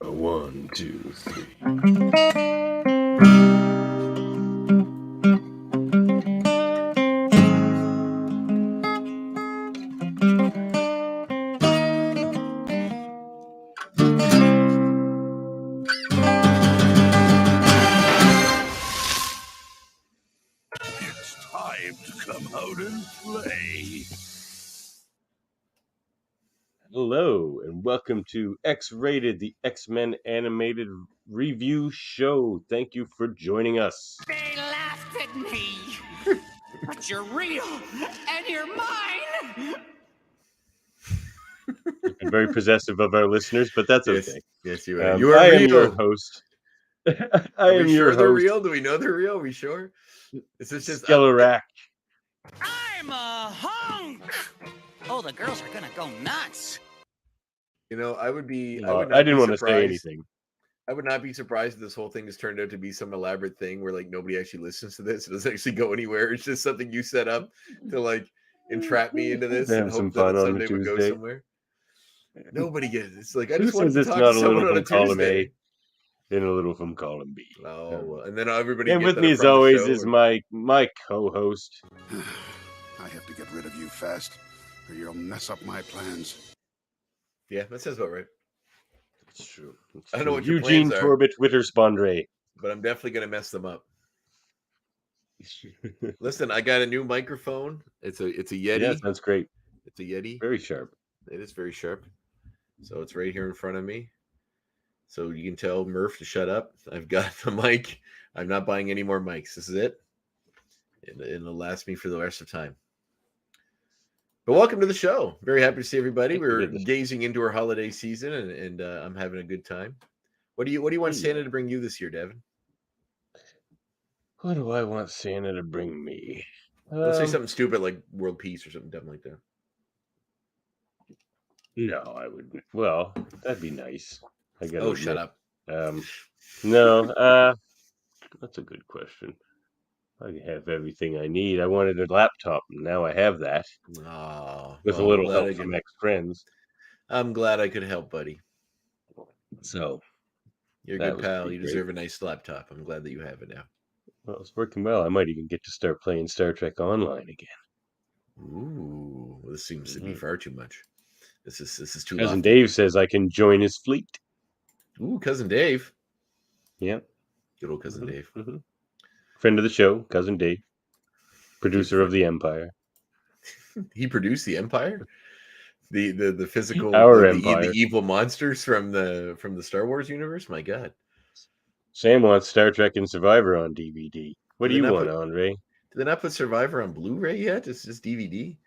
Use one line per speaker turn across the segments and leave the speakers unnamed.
1, 2, 3.
It's time to come out and play.
Hello, and welcome to X-Rated, the X-Men animated review show. Thank you for joining us.
They laughed at me, but you're real, and you're mine!
You've been very possessive of our listeners, but that's okay.
Yes, you are. You are
I
real.
am your host.
Are we sure they're real? Do we know they're real? Are we sure? Is this just
Skelhorn?
I'm a hunk! Oh, the girls are gonna go nuts.
You know, I would be.
I didn't want to say anything.
I would not be surprised if this whole thing has turned out to be some elaborate thing where like nobody actually listens to this. It doesn't actually go anywhere. It's just something you set up to like entrap me into this and hope that it someday would go somewhere. Nobody gets it. It's like I just wanted to talk to someone on a Tuesday.
And a little from column B.
Oh, well, and then everybody.
And with me, as always, is my co-host.
I have to get rid of you fast, or you'll mess up my plans.
Yeah, that sounds about right.
It's true.
I don't know what your
Eugene
plans are,
Torbitt Witterspan,
but I'm definitely gonna mess them up. Listen, I got a new microphone. It's a Yeti.
Yeah, sounds great.
It's a Yeti.
Very sharp.
It is very sharp. So it's right here in front of me. So you can tell Murph to shut up. I've got the mic. I'm not buying any more mics. This is it. It'll last me for the rest of time. But welcome to the show. Very happy to see everybody. We're gazing into our holiday season, and I'm having a good time. What do you want Santa to bring you this year, Davan?
What do I want Santa to bring me?
Let's say something stupid like world peace or something dumb like that.
No, I wouldn't. Well, that'd be nice.
Shut up.
No, that's a good question. I have everything I need. I wanted a laptop, and now I have that. With a little help from ex-friends.
I'm glad I could help, buddy.
So,
you're a good pal. You deserve a nice laptop. I'm glad that you have it now.
Well, it's working well. I might even get to start playing Star Trek Online again.
Ooh, this seems to be far too much. This is too.
Cousin Dave says I can join his fleet.
Ooh, Cousin Dave.
Yep.
Good old Cousin Dave.
Mm-hmm. Friend of the show, Cousin Dave. Producer of the Empire.
He produced the Empire? The physical
Empire.
The evil monsters from the Star Wars universe? My God.
Sam wants Star Trek and Survivor on DVD. What do you want, Andre?
Do they not put Survivor on Blu-ray yet? It's just DVD.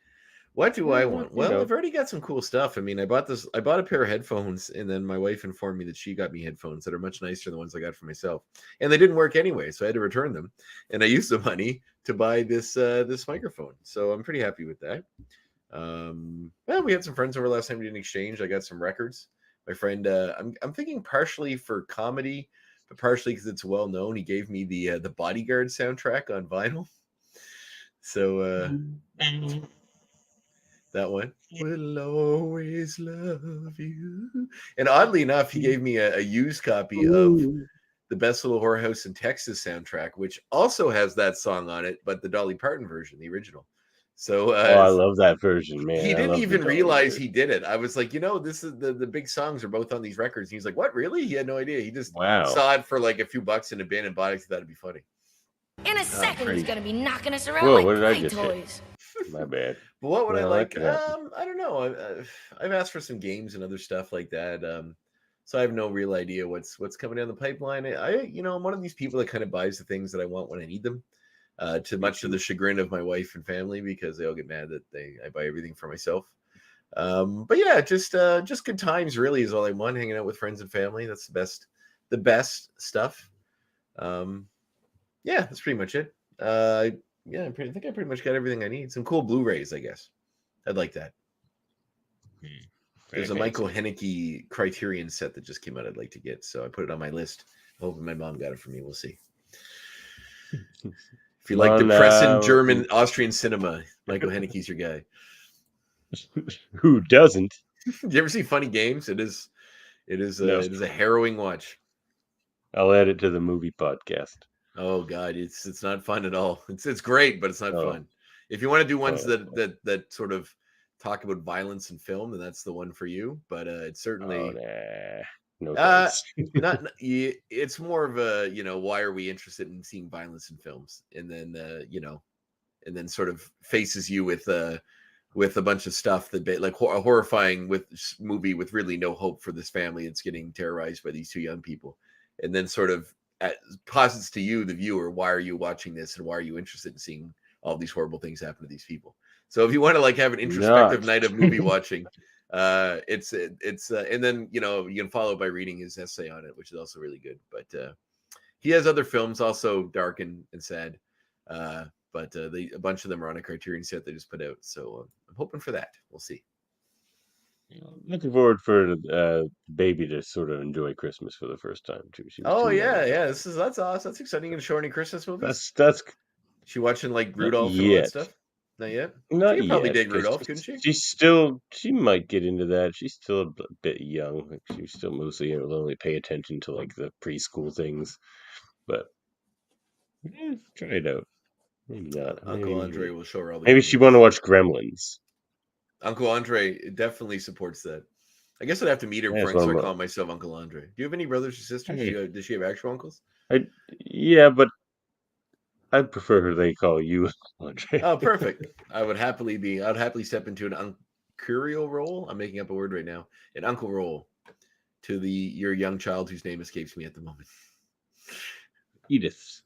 What do I want? Well, I've already got some cool stuff. I mean, I bought a pair of headphones, and then my wife informed me that she got me headphones that are much nicer than the ones I got for myself. And they didn't work anyway, so I had to return them. And I used the money to buy this microphone. So I'm pretty happy with that. Well, we had some friends over last time we did an exchange. I got some records. My friend, I'm thinking partially for comedy, but partially because it's well known. He gave me the Bodyguard soundtrack on vinyl. So that one, will always love you. And oddly enough, he gave me a used copy of the Best Little Whorehouse in Texas soundtrack, which also has that song on it, but the Dolly Parton version, the original. So
I love that version, man.
He didn't even realize he did it. I was like, this is the big songs are both on these records. And he's like, what, really? He had no idea. He just saw it for like a few bucks in a bin and bought it because he thought it'd be funny.
In a second, he's gonna be knocking us around like play toys.
My bad.
But what would I like? I don't know. I've asked for some games and other stuff like that. So I have no real idea what's coming down the pipeline. I'm one of these people that kind of buys the things that I want when I need them. To the chagrin of my wife and family, because they all get mad that I buy everything for myself. But yeah, just good times really is all I want. Hanging out with friends and family. That's the best stuff. Yeah, that's pretty much it. I think I pretty much got everything I need. Some cool Blu-rays, I guess. I'd like that. There's a Michael Haneke Criterion set that just came out I'd like to get, so I put it on my list. I'm hoping my mom got it for me. We'll see. If you like depressing German, Austrian cinema, Michael Haneke's your guy.
Who doesn't?
Did you ever see Funny Games? It It is a harrowing watch.
I'll add it to the movie podcast.
Oh God, it's not fun at all. It's great, but it's not fun. If you want to do ones that sort of talk about violence in film, then that's the one for you. But it's certainly
no thanks.
it's more of a why are we interested in seeing violence in films, and then and then sort of faces you with a bunch of stuff that like a horrifying movie with really no hope for this family that's getting terrorized by these two young people, and then sort of posits to you, the viewer, why are you watching this and why are you interested in seeing all these horrible things happen to these people. So if you want to like have an introspective night of movie watching, it's and then you can follow by reading his essay on it, which is also really good. But he has other films also dark and sad, but a bunch of them are on a Criterion set they just put out. So I'm hoping for that. We'll see.
Looking forward for baby to sort of enjoy Christmas for the first time too.
That's awesome. That's exciting. You gonna show any Christmas movies?
That's.
She watching like Rudolph and all that stuff? Not yet.
Not
she could
yet.
Probably dig Rudolph, couldn't she?
She might get into that. She's still a bit young. Like, she's still mostly only pay attention to like the preschool things. But try it out. Maybe not.
Uncle Andre will show her all the.
Maybe she want to watch Gremlins.
Uncle Andre definitely supports that. I guess I'd have to meet her before I call myself Uncle Andre. Do you have any brothers or sisters? Does she have actual uncles?
Yeah, but I prefer her they call you Andre.
Oh, perfect. I'd happily step into an uncurial role. I'm making up a word right now. An uncle role to your young child whose name escapes me at the moment.
Edith.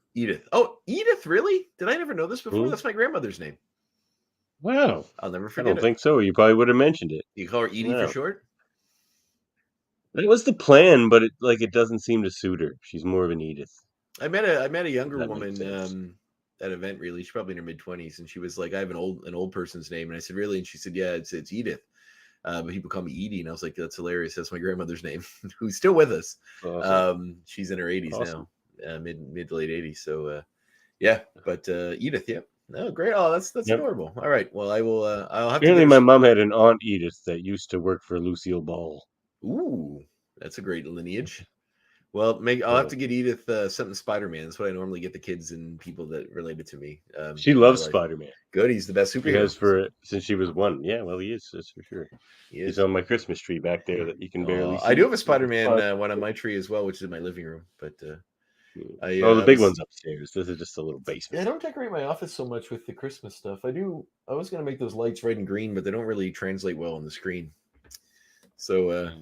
Oh, Edith, really? Did I never know this before? That's my grandmother's name.
Wow.
I'll never forget it.
I don't think so. You probably would have mentioned it.
You call her Edie for short?
That was the plan, but it doesn't seem to suit her. She's more of an Edith.
I met a younger woman at an event. Really, she's probably in her mid-20s, and she was like, "I have an old person's name," and I said, "Really?" And she said, "Yeah, it's Edith, but people call me Edie." And I was like, "That's hilarious. That's my grandmother's name, who's still with us. Awesome. She's in her 80s now, mid to late 80s. So, yeah, but Edith, yeah." No, great. Oh, that's adorable. All right. Well, I will. I'll have.
Apparently, my mom had an aunt Edith that used to work for Lucille Ball.
Ooh, that's a great lineage. Well, I'll have to get Edith something Spider-Man. That's what I normally get the kids and people that related to me.
She loves Spider-Man.
Good. He's the best superhero.
Since she was one. Yeah, well, he is. That's for sure. He's on my Christmas tree back there that you can barely see.
I do have a Spider-Man one on my tree as well, which is in my living room. But
the big one's upstairs. This is just a little basement.
I don't decorate my office so much with the Christmas stuff. I was going to make those lights red and green, but they don't really translate well on the screen. So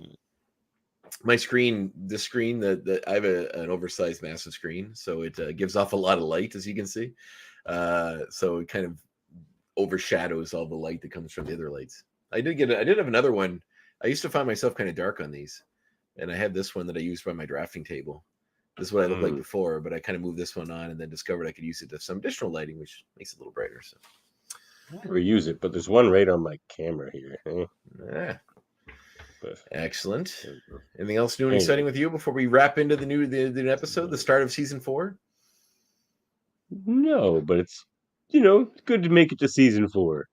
my screen, that I have an oversized massive screen, so it gives off a lot of light, as you can see. So it kind of overshadows all the light that comes from the other lights. I did have another one. I used to find myself kind of dark on these, and I had this one that I used by my drafting table. This is what I looked like before, but I kind of moved this one on and then discovered I could use it to some additional lighting, which makes it a little brighter. So
I never use it, but there's one right on my camera here.
Excellent. Anything else new and exciting with you before we wrap into the new episode, the start of season 4?
No, but it's good to make it to season 4.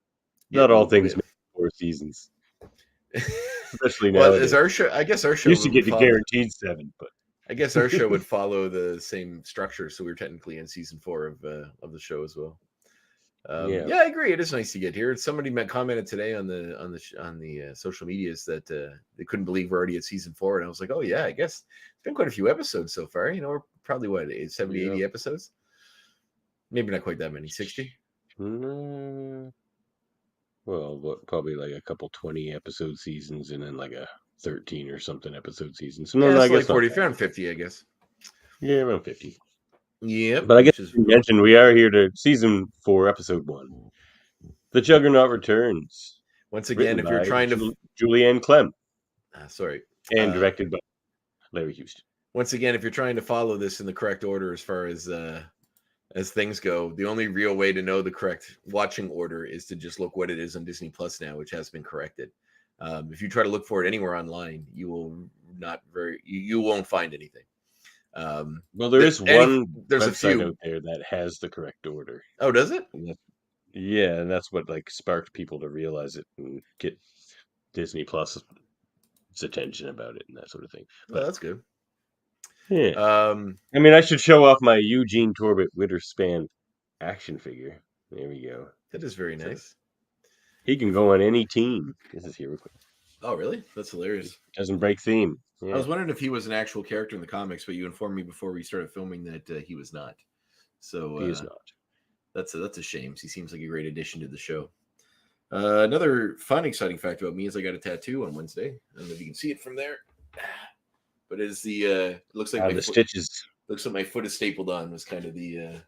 Not all things make 4 seasons, especially now.
Well, as our show, I guess our show
used to get the guaranteed 7, but
I guess our show would follow the same structure, so we're technically in season 4 of the show as well. Yeah, I agree. It is nice to get here. Somebody commented today on the social medias that they couldn't believe we're already at season 4, and I was like, oh yeah, I guess it's been quite a few episodes so far. We're probably 80 episodes. Maybe not quite that many. 60.
Well, probably like a couple 20 episode seasons, and then like a 13 or something episode season. So
I guess like 40, around 50, I guess.
Yeah, around 50.
Yeah,
but I guess you mentioned we are here to season 4, episode 1. The Juggernaut returns.
Once again, if you're trying to
Julianne Clem.
Sorry.
And directed by Larry Houston.
Once again, if you're trying to follow this in the correct order as far as things go, the only real way to know the correct watching order is to just look what it is on Disney Plus now, which has been corrected. If you try to look for it anywhere online, you will you won't find anything.
Well, there's a few out there that has the correct order.
Oh, does it?
And that's what sparked people to realize it and get Disney Plus its attention about it and that sort of thing.
Well, that's good.
Yeah. I mean, I should show off my Eugene Torbitt Witterspan action figure. There we go.
That is very nice.
He can go on any team. This is here real quick.
Oh, really? That's hilarious.
Doesn't break theme. Yeah.
I was wondering if he was an actual character in the comics, but you informed me before we started filming that he was not. So
he is not.
That's a shame. He seems like a great addition to the show. Another fun, exciting fact about me is I got a tattoo on Wednesday. I don't know if you can see it from there, but it is the it looks like
the stitches.
Looks like my foot is stapled on. Was kind of the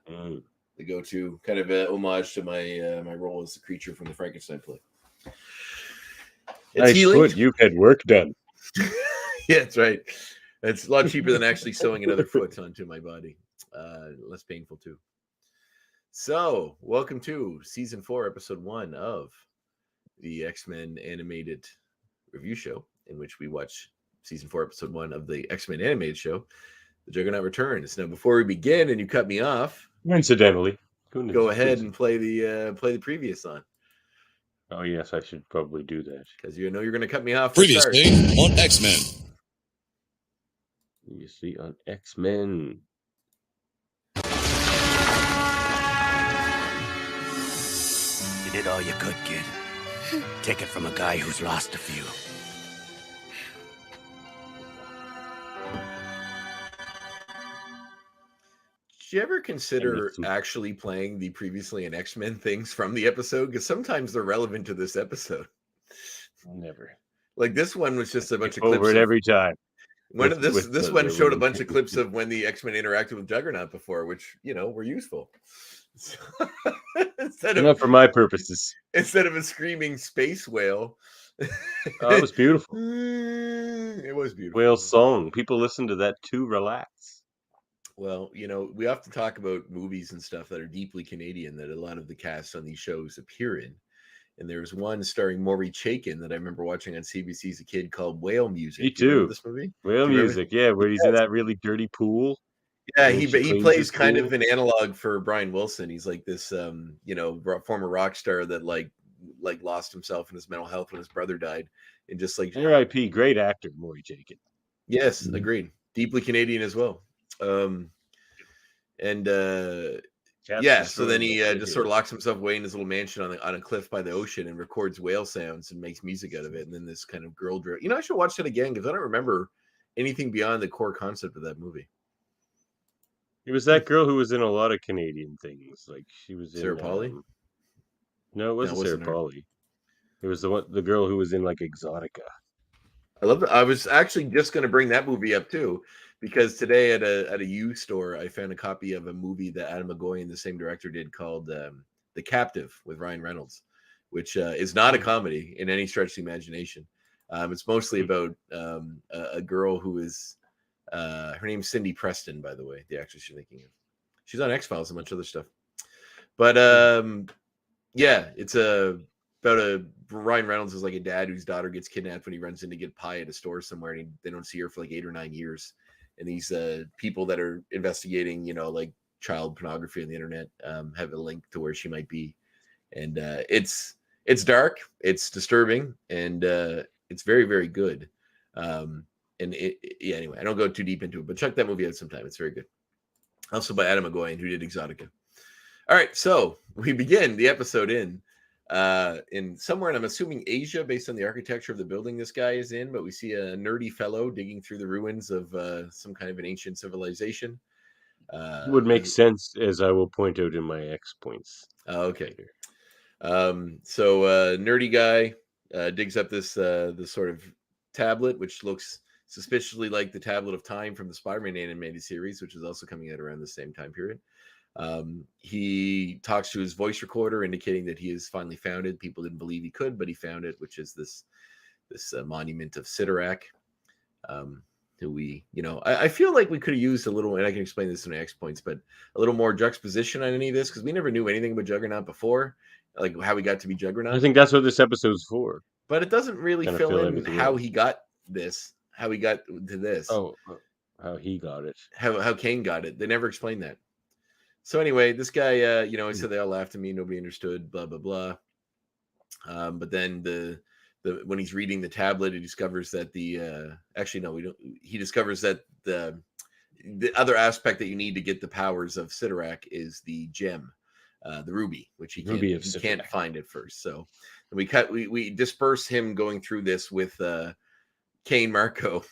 go-to, kind of a homage to my my role as the creature from the Frankenstein play.
Nice foot. You've had work done.
Yeah, that's right. It's a lot cheaper than actually sewing another foot onto my body. Less painful too. So, welcome to season 4, episode 1 of the X-Men animated review show, in which we watch season 4, episode 1 of the X-Men animated show, The Juggernaut Returns. Now, before we begin, and you cut me off,
incidentally,
go ahead and play the previous song.
Oh yes, I should probably do that
because you know you're going to cut me off.
Previously on X-Men.
Previously on X-Men.
You did all you could, kid. Take it from a guy who's lost a few.
Did you ever consider actually playing the previously an X-Men things from the episode? Because sometimes they're relevant to this episode.
Never.
Like this one was just a bunch of clips.
Over it every time.
This one showed a bunch of clips of when the X-Men interacted with Juggernaut before, which, you know, were useful.
Not for my purposes.
Instead of a screaming space whale.
Oh, it was beautiful.
It was beautiful.
Whale song. People listen to that to relax.
Well, you know, we have to talk about movies and stuff that are deeply Canadian that a lot of the cast on these shows appear in. And there's one starring Maury Chaykin that I remember watching on CBC as a kid called Whale Music.
Me too.
This movie?
Whale Music, yeah, where he's in that really dirty pool.
Yeah, he plays kind of an analog for Brian Wilson. He's like this, you know, former rock star that like lost himself in his mental health when his brother died, and just like
R.I.P. Great actor, Maury Chaykin.
Yes, agreed. Deeply Canadian as well. Yeah, so then he just sort of locks himself away in his little mansion on a cliff by the ocean and records whale sounds and makes music out of it. And then this kind of girl drill. You know, I should watch that again because I don't remember anything beyond the core concept of that movie.
It was that girl who was in a lot of Canadian things. Like she was
Sarah
in
Polley?
No, it wasn't Sarah Polley. It was the girl who was in like Exotica.
I love it. I was actually just going to bring that movie up too, because today at a used store I found a copy of a movie that Adam McGoyan, the same director, did called The Captive with Ryan Reynolds, which is not a comedy in any stretch of the imagination. It's mostly about a girl who is her name's Cindy Preston, by the way, the actress you're thinking of. She's on X-Files and a bunch of other stuff. But yeah, it's about Ryan Reynolds is like a dad whose daughter gets kidnapped when he runs in to get pie at a store somewhere, and they don't see her for like 8 or 9 years. And these people that are investigating, you know, like child pornography on the internet have a link to where she might be. And it's dark, it's disturbing, and it's very, very good. Yeah, anyway, I don't go too deep into it, but check that movie out sometime. It's very good. Also by Adam McGoyan, who did Exotica. All right, so we begin the episode in somewhere, and I'm assuming Asia, based on the architecture of the building this guy is in, but we see a nerdy fellow digging through the ruins of some kind of an ancient civilization.
It would make sense, as I will point out in my X points.
Okay. So nerdy guy digs up this sort of tablet, which looks suspiciously like the Tablet of Time from the Spider-Man animated series, which is also coming out around the same time period. He talks to his voice recorder, indicating that he has finally found it. People didn't believe he could, but he found it, which is this monument of Sidorak. Who we, you know, I feel like we could have used a little, and I can explain this in my X points, but a little more juxtaposition on any of this, because we never knew anything about Juggernaut before, like how he got to be Juggernaut.
I think that's what this episode's for.
But it doesn't really fill in how he got this, how he got to this.
Oh, how he got it.
How Cain got it. They never explained that. So anyway, this guy, you know, he said they all laughed at me, nobody understood, blah, blah, blah. But then the when he's reading the tablet, he discovers that he discovers that the other aspect that you need to get the powers of Sidorak is the gem, the ruby, which he can't find at first. So we disperse him going through this with Cain Marco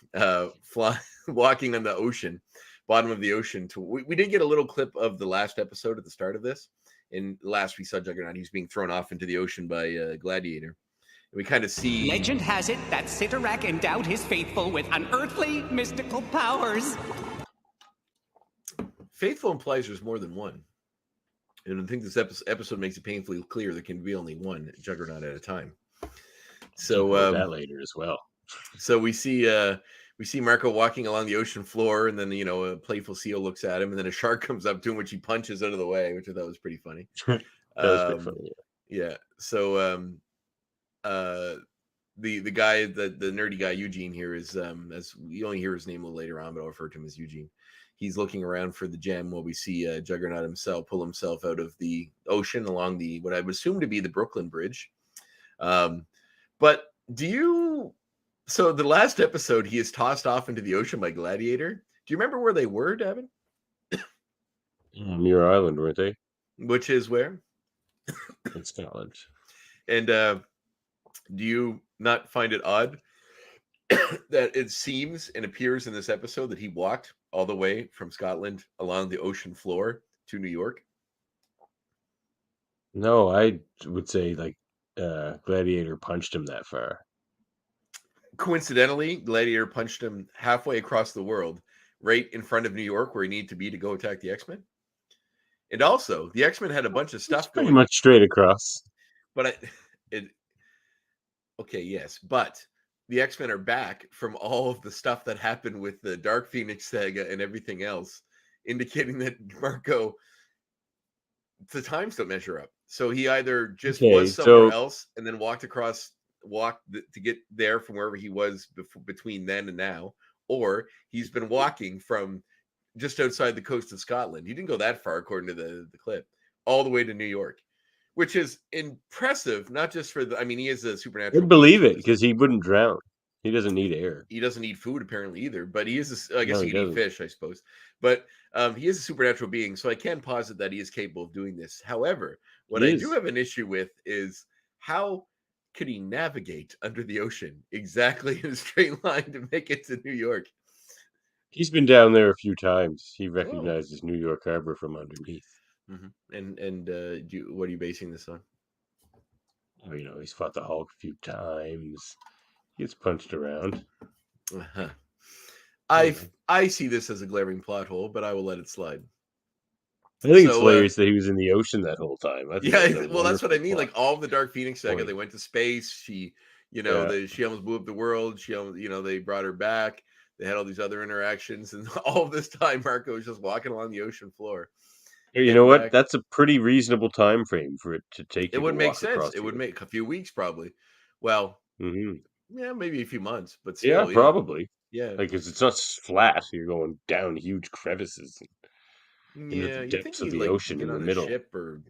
walking on the ocean, bottom of the ocean. We did get a little clip of the last episode at the start of this. In last we saw Juggernaut, he was being thrown off into the ocean by Gladiator. And we kind of see...
Legend has it that Sidorak endowed his faithful with unearthly mystical powers.
Faithful implies there's more than one. And I think this episode makes it painfully clear there can be only one Juggernaut at a time. So
that later as well.
So we see Marco walking along the ocean floor, and then a playful seal looks at him, and then a shark comes up to him, which he punches out of the way, which I thought was pretty funny.
That was pretty funny.
Yeah. So the guy, the nerdy guy Eugene here is as we only hear his name a little later on, but I'll refer to him as Eugene. He's looking around for the gem while we see Juggernaut himself pull himself out of the ocean along what I would assume to be the Brooklyn Bridge. But so the last episode, he is tossed off into the ocean by Gladiator. Do you remember where they were, Davan?
Muir Island, weren't they?
Which is where?
In Scotland.
And do you not find it odd that it seems and appears in this episode that he walked all the way from Scotland along the ocean floor to New York?
No, I would say Gladiator punched him that far.
Coincidentally, Gladiator punched him halfway across the world, right in front of New York, where he needed to be to go attack the X-Men. And also, the X-Men had a bunch of stuff
pretty much straight across.
But yes, but the X-Men are back from all of the stuff that happened with the Dark Phoenix saga and everything else, indicating that Marco, the times don't measure up. So he either just was somewhere else and then walked to get there from wherever he was between then and now, or he's been walking from just outside the coast of Scotland. He didn't go that far, according to the clip, all the way to New York, which is impressive. Not just for he is a supernatural.
I'd believe it because he wouldn't drown. He doesn't need air.
He doesn't need food apparently either. But he is. I guess he can eat fish, I suppose. But he is a supernatural being, so I can posit that he is capable of doing this. However, what I do have an issue with is how could he navigate under the ocean exactly in a straight line to make it to New York?
He's been down there a few times. He recognizes New York Harbor from underneath.
Mm-hmm. And what are you basing this on?
Oh, he's fought the Hulk a few times. He gets punched around.
Uh-huh. I see this as a glaring plot hole, but I will let it slide.
I think it's hilarious that he was in the ocean that whole time.
That's what I mean. Like all of the Dark Phoenix saga, they went to space. She, she almost blew up the world. She almost, they brought her back. They had all these other interactions, and all of this time, Marco was just walking along the ocean floor.
You know what? That's a pretty reasonable time frame for it to take.
It would make sense. It would make a few weeks, probably. Well, yeah, maybe a few months, but still,
yeah, probably.
Yeah,
because it's not flat. You're going down huge crevices.
Yeah, you think he'd ocean get in the middle, ship or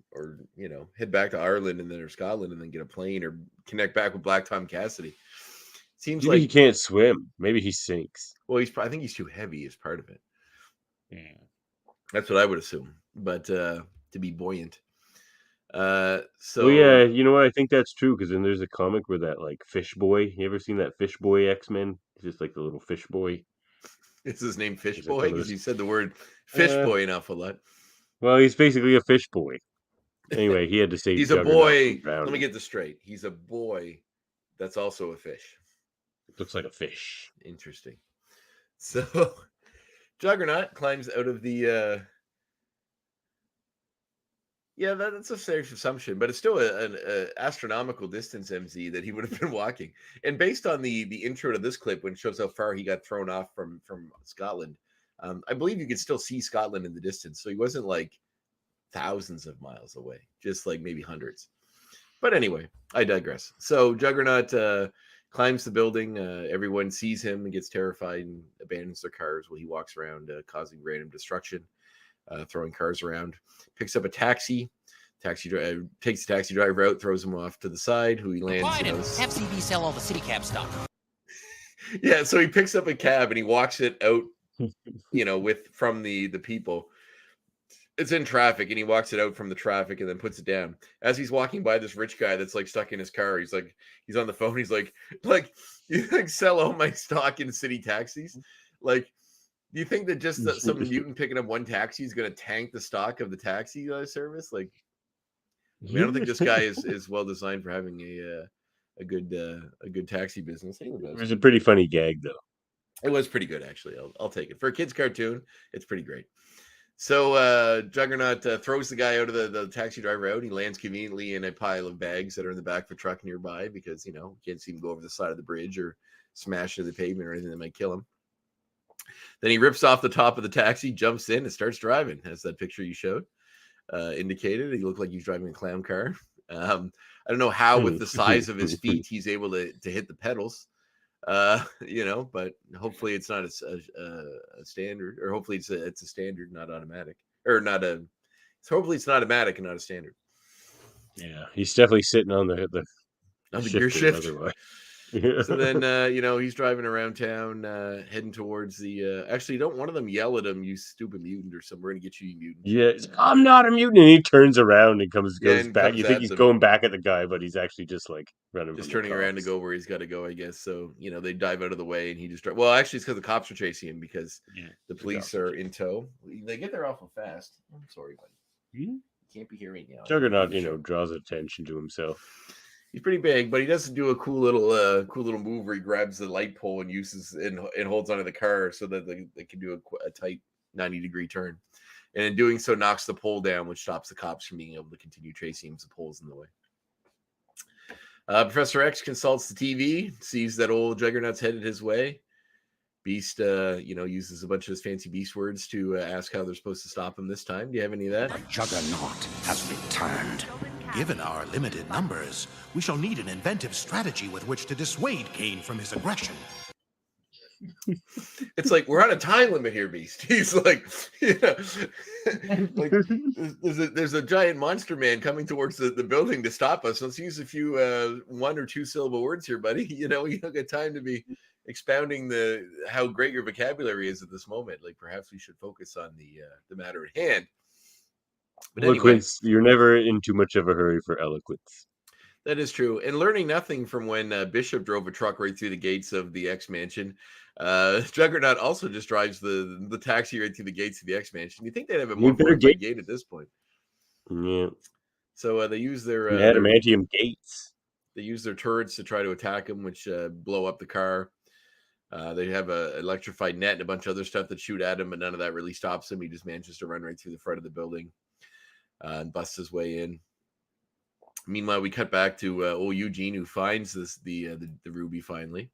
head back to Ireland and then or Scotland and then get a plane or connect back with Black Tom Cassidy. Seems
like he can't swim. Maybe he sinks.
Well, I think he's too heavy as part of it.
Yeah,
that's what I would assume. But to be buoyant.
So yeah, you know what? I think that's true because then there's a comic where that Fish Boy. You ever seen that Fish Boy X-Men? It's just like the little fish boy.
Is his name Fish Boy? Because you said the word fish boy an awful lot.
Well, he's basically a fish boy. Anyway, he had to save.
He's a boy. Let me get this straight. He's a boy that's also a fish.
It looks like a fish.
Interesting. So, Juggernaut climbs out of the. Yeah, that's a safe assumption, but it's still an astronomical distance, MZ, that he would have been walking. And based on the intro to this clip, when it shows how far he got thrown off from Scotland, I believe you could still see Scotland in the distance. So he wasn't thousands of miles away, just maybe hundreds. But anyway, I digress. So Juggernaut climbs the building. Everyone sees him and gets terrified and abandons their cars while he walks around, causing random destruction. Throwing cars around, picks up a taxi takes the taxi driver out, throws him off to the side, who he lands.
Have CB sell all the city cab stuff.
Yeah, so he picks up a cab and he walks it out, from the people. It's in traffic, and he walks it out from the traffic and then puts it down. As he's walking by this rich guy that's like stuck in his car, he's on the phone. He's like, you sell all my stock in city taxis? Like, do you think that just some mutant picking up one taxi is going to tank the stock of the taxi service? Like, I don't think this guy is well designed for having a good taxi business.
It was a pretty funny gag, though.
It was pretty good, actually. I'll take it for a kid's cartoon. It's pretty great. So Juggernaut throws the guy out of the taxi driver out. He lands conveniently in a pile of bags that are in the back of a truck nearby because, can't see him go over the side of the bridge or smash into the pavement or anything that might kill him. Then he rips off the top of the taxi, jumps in, and starts driving, as that picture you showed indicated. He looked like he's driving a clown car. I don't know how, with the size of his feet, he's able to hit the pedals. But hopefully it's not a standard, or hopefully it's a standard, not automatic, or not a. So hopefully it's not automatic and not a standard.
Yeah, he's definitely sitting on the
gear shift.
Otherwise.
So then, he's driving around town, heading towards the. Actually, don't one of them yell at him, "You stupid mutant," or something. We're gonna get you mutant.
Yeah, I'm not a mutant. And he turns around and goes back. You think he's
him.
Going back at the guy, but he's actually just running.
Just turning around to go where he's got to go, I guess. So they dive out of the way, and he just. Well, actually, it's because the cops are chasing him because the police are in tow. They get there awful fast. I'm sorry, buddy. You can't be here right now.
Juggernaut, draws attention to himself.
He's pretty big, but he does do a cool little move where he grabs the light pole and uses and holds onto the car so that they can do a tight 90-degree turn, and in doing so knocks the pole down, which stops the cops from being able to continue chasing him. The pole's in the way. Professor X consults the TV, sees that old Juggernaut's headed his way. Beast, uses a bunch of his fancy beast words to ask how they're supposed to stop him this time. Do you have any of that?
The Juggernaut has returned.
Given our limited numbers, we shall need an inventive strategy with which to dissuade Cain from his aggression.
It's like, we're on a time limit here, Beast. He's like, there's a giant monster man coming towards the building to stop us. Let's use a few 1 or 2 syllable words here, buddy. You don't get time to be expounding how great your vocabulary is at this moment. Like, perhaps we should focus on the matter at hand. But
eloquence, anyway, you're never in too much of a hurry for eloquence.
That is true. And learning nothing from when Bishop drove a truck right through the gates of the X Mansion, Juggernaut also just drives the taxi right through the gates of the X Mansion. You think they'd have a more fortified gate at this point?
Yeah.
So they use their
adamantium gates.
They use their turrets to try to attack him, which blow up the car. They have a electrified net and a bunch of other stuff that shoot at him, but none of that really stops him. He just manages to run right through the front of the building and busts his way in. Meanwhile, we cut back to old Eugene, who finds the ruby finally,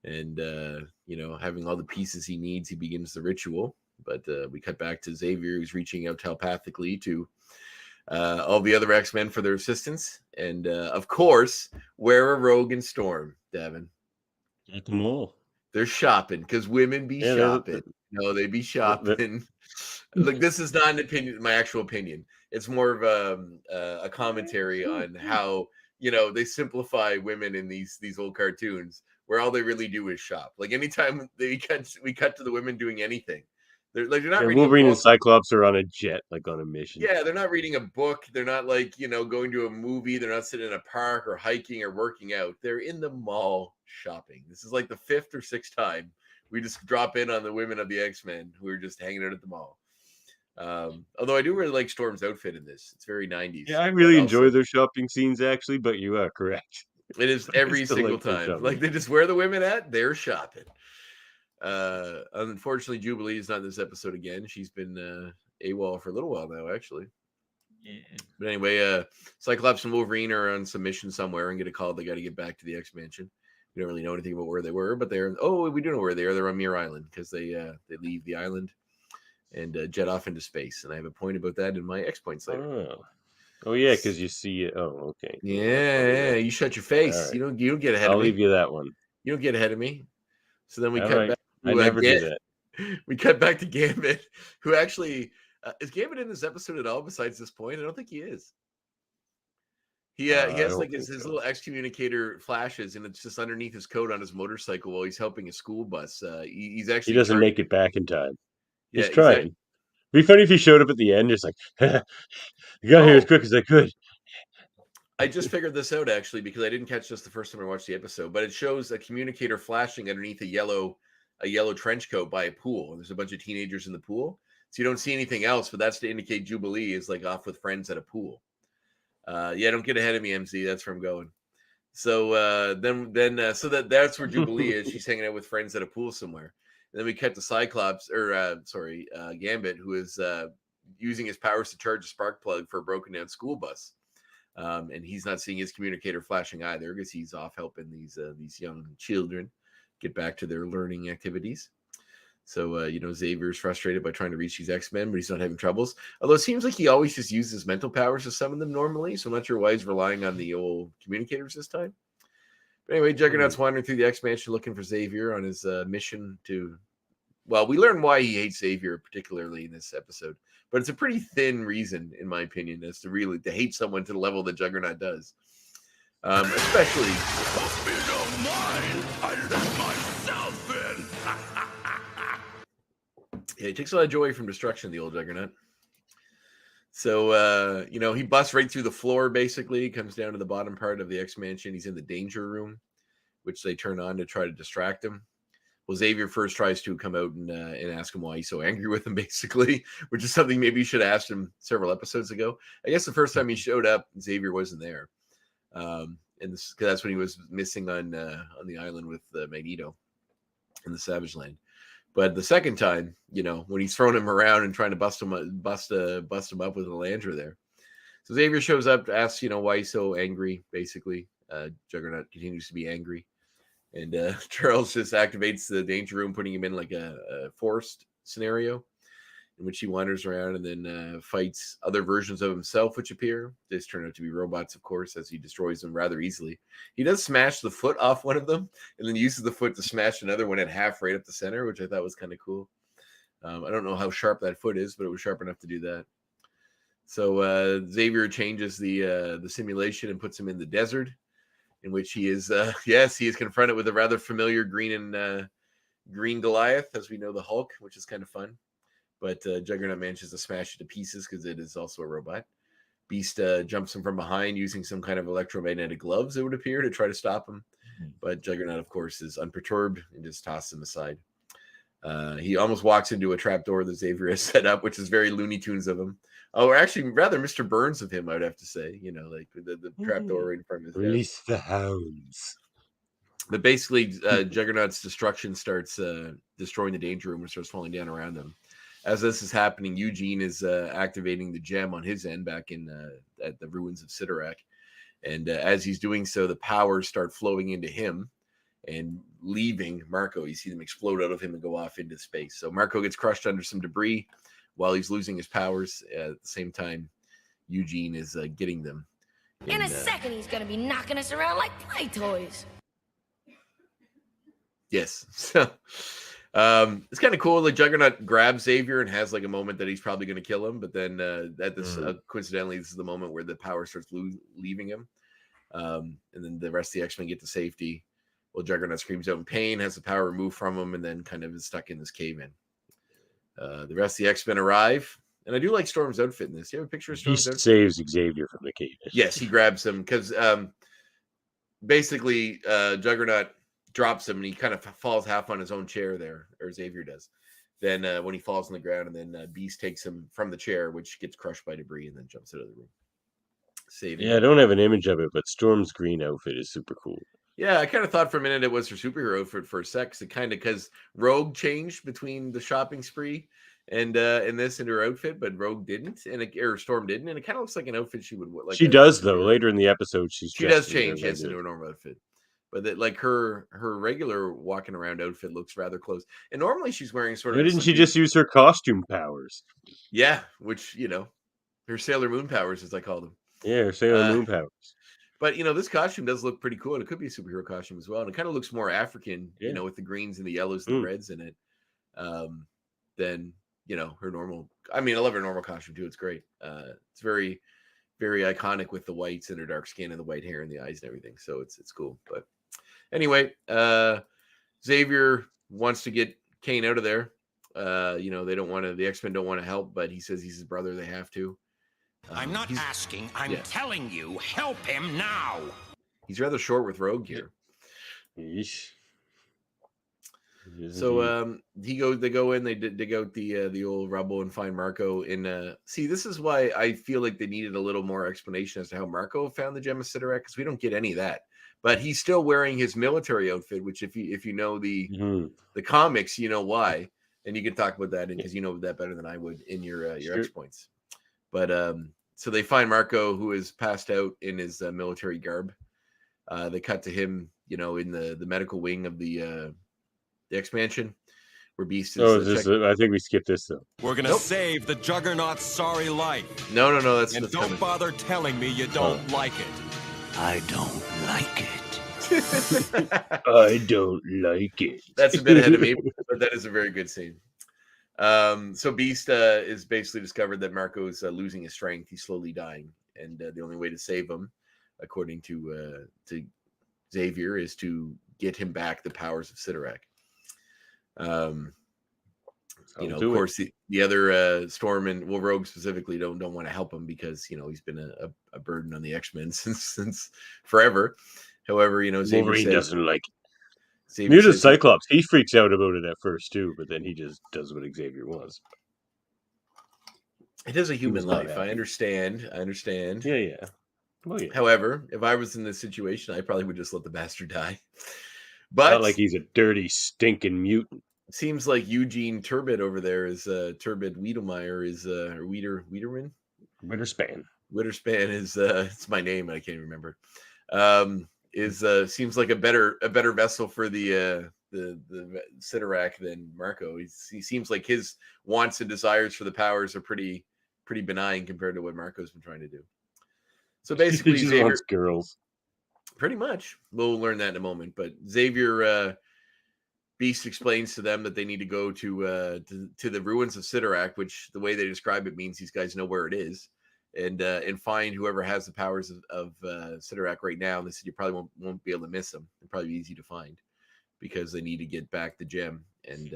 and having all the pieces he needs, he begins the ritual. But we cut back to Xavier, who's reaching out telepathically to all the other X-Men for their assistance, and of course, where are Rogue and Storm, Davan?
At the mall.
They're shopping because women be shopping. No, they be shopping. Look, this is not an opinion, my actual opinion. It's more of a commentary on how they simplify women in these old cartoons, where all they really do is shop. Like, anytime we cut to the women doing anything, they're not reading.
Wolverine and Cyclops are on a jet, like on a mission.
Yeah, they're not reading a book. They're not going to a movie. They're not sitting in a park or hiking or working out. They're in the mall shopping. This is like the 5th or 6th time we just drop in on the women of the X-Men who are just hanging out at the mall. Although I do really like Storm's outfit in this. It's very 90s.
Yeah, I really enjoy their shopping scenes, actually, but you are correct.
It is every single time. Like, they just, where the women at? They're shopping. Unfortunately, Jubilee is not in this episode again. She's been AWOL for a little while now, actually. Yeah. But anyway, Cyclops and Wolverine are on some mission somewhere and get a call. They got to get back to the X Mansion. We don't really know anything about where they were, but we do know where they are. They're on Muir Island because they leave the island and jet off into space. And I have a point about that in my X points later.
Oh yeah, because you see it. Oh, okay.
Yeah, you shut your face. Right. You don't get ahead of me.
I'll leave you that one.
You don't get ahead of me. So then we cut back.
I never do that.
We cut back to Gambit, who actually is Gambit in this episode at all besides this point? I don't think he is. He has like his little excommunicator flashes, and it's just underneath his coat on his motorcycle while he's helping a school bus. He's actually
he doesn't make it back in time.
Yeah,
He's trying. It'd be funny if he showed up at the end, just like, I got here as quick as I could.
I just figured this out actually because I didn't catch this the first time I watched the episode, but it shows a communicator flashing underneath a yellow trench coat by a pool. And there's a bunch of teenagers in the pool, so you don't see anything else. But that's to indicate Jubilee is like off with friends at a pool. Don't get ahead of me, MZ. That's where I'm going. So that's where Jubilee is. She's hanging out with friends at a pool somewhere. And then we cut to Cyclops, Gambit, who is using his powers to charge a spark plug for a broken down school bus. And he's not seeing his communicator flashing either because he's off helping these young children get back to their learning activities. So, Xavier's frustrated by trying to reach these X-Men, but he's not having troubles. Although it seems like he always just uses mental powers to summon them normally. So I'm not sure why he's relying on the old communicators this time. But anyway, Juggernaut's wandering through the X-Mansion looking for Xavier on his mission to... Well, we learn why he hates Xavier, particularly in this episode. But it's a pretty thin reason, in my opinion, as to hate someone to the level that Juggernaut does. Especially... I let myself in! Yeah, he takes a lot of joy from destruction, the old Juggernaut. So, he busts right through the floor, basically. Comes down to the bottom part of the X-Mansion. He's in the danger room, which they turn on to try to distract him. Well, Xavier first tries to come out and ask him why he's so angry with him, basically, which is something maybe you should have asked him several episodes ago. I guess the first time he showed up, Xavier wasn't there. And that's when he was missing on the island with Magneto in the Savage Land. But the second time, when he's throwing him around and trying to bust him up with an Elandra there. So Xavier shows up, asks, why he's so angry, basically. Juggernaut continues to be angry. And Charles just activates the danger room, putting him in like a forced scenario in which he wanders around and then fights other versions of himself, which appear. These turn out to be robots, of course, as he destroys them rather easily. He does smash the foot off one of them and then uses the foot to smash another one at half right up the center, which I thought was kind of cool. I don't know how sharp that foot is, but it was sharp enough to do that. So Xavier changes the simulation and puts him in the desert, in which he is, he is confronted with a rather familiar green Goliath, as we know the Hulk, which is kind of fun. But Juggernaut manages to smash it to pieces because it is also a robot. Beast jumps him from behind using some kind of electromagnetic gloves, it would appear, to try to stop him. But Juggernaut, of course, is unperturbed and just tosses him aside. He almost walks into a trapdoor that Xavier has set up, which is very Looney Tunes of him. Oh, or actually, rather Mr. Burns of him, I would have to say. Like the trapdoor right in front of his head.
Release the hounds.
But basically, Juggernaut's destruction starts destroying the danger room and starts falling down around them. As this is happening, Eugene is activating the gem on his end back in at the ruins of Sidorak. And as he's doing so, the powers start flowing into him and leaving Marco. You see them explode out of him and go off into space. So Marco gets crushed under some debris while he's losing his powers. At the same time, Eugene is getting them.
In a second, he's going to be knocking us around like play toys.
Yes. So it's kind of cool. Like Juggernaut grabs Xavier and has like a moment that he's probably going to kill him. But then coincidentally, this is the moment where the power starts leaving him. And then the rest of the X-Men get to safety. Well, Juggernaut screams out in pain, has the power removed from him, and then kind of is stuck in this cave-in. The rest of the X-Men arrive. And I do like Storm's outfit in this. You have a picture of Storm's outfit?
He saves Xavier from the cave.
Yes, he grabs him because basically Juggernaut drops him and he kind of falls half on his own chair there, or Xavier does. Then when he falls on the ground, and then Beast takes him from the chair, which gets crushed by debris, and then jumps out of the room. Saving him.
I don't have an image of it, but Storm's green outfit is super cool.
Yeah, I kind of thought for a minute it was her superhero outfit for a sec. It kind of because Rogue changed between the shopping spree and this into her outfit, but Rogue didn't, or Storm didn't, and it kind of looks like an outfit she would like.
She does though. Later in the episode, she
does change into a normal outfit, but like her regular walking around outfit looks rather close. And normally she's wearing sort of.
Why didn't she just use her costume powers?
Yeah, which her Sailor Moon powers, as I call them.
Yeah, her Sailor Moon powers.
But this costume does look pretty cool, and it could be a superhero costume as well. And it kind of looks more African, with the greens and the yellows and the reds in it, than her normal. I mean, I love her normal costume too. It's great. It's very, very iconic with the whites and her dark skin and the white hair and the eyes and everything. So it's cool. But anyway, Xavier wants to get Cain out of there. They don't want to. The X-Men don't want to help, but he says he's his brother. They have to.
I'm not asking. I'm telling you. Help him now.
He's rather short with Rogue here.
Yeesh.
So they go in, they dig out the old rubble and find Marco. And see, this is why I feel like they needed a little more explanation as to how Marco found the Gem of Sidorak, because we don't get any of that. But he's still wearing his military outfit, which if you know the comics, you know why, and you can talk about that because you know that better than I would in your X points. But so they find Marco, who is passed out in his military garb. They cut to him, in the medical wing of the expansion, where Beast is.
I think we skipped this though.
We're gonna save the Juggernaut's sorry life.
No, that's
and
that's
don't
coming.
bother telling me you don't like it.
I don't like it.
I don't like it.
That's a bit ahead of me, but that is a very good scene. So Beast is basically discovered that Marco is losing his strength. He's slowly dying, and the only way to save him, according to Xavier, is to get him back the powers of Sidorak. Of course, the other Storm and Rogue specifically don't want to help him because he's been a burden on the X-Men since forever. However, Xavier
Wolverine doesn't like it.
Xavier
Near the Cyclops, he freaks out about it at first too, but then he just does what Xavier wants.
It is a human life. I understand.
Yeah. Well, yeah.
However, if I was in this situation, I probably would just let the bastard die. But
not like he's a dirty, stinking mutant.
It seems like Eugene Torbitt over there is Torbitt Wiedemeyer is Wiederman?
Witterspan.
Witterspan is it's my name, I can't remember. Seems like a better vessel for the Sidorak than Marco. He seems like his wants and desires for the powers are pretty benign compared to what Marco's been trying to do. So basically,
he
Xavier
wants girls.
Pretty much. We'll learn that in a moment. But Xavier Beast explains to them that they need to go to the ruins of Sidorak, which the way they describe it means these guys know where it is, and find whoever has the powers of Sidorak right now. And they said you probably won't be able to miss them. They're probably easy to find because they need to get back the gem and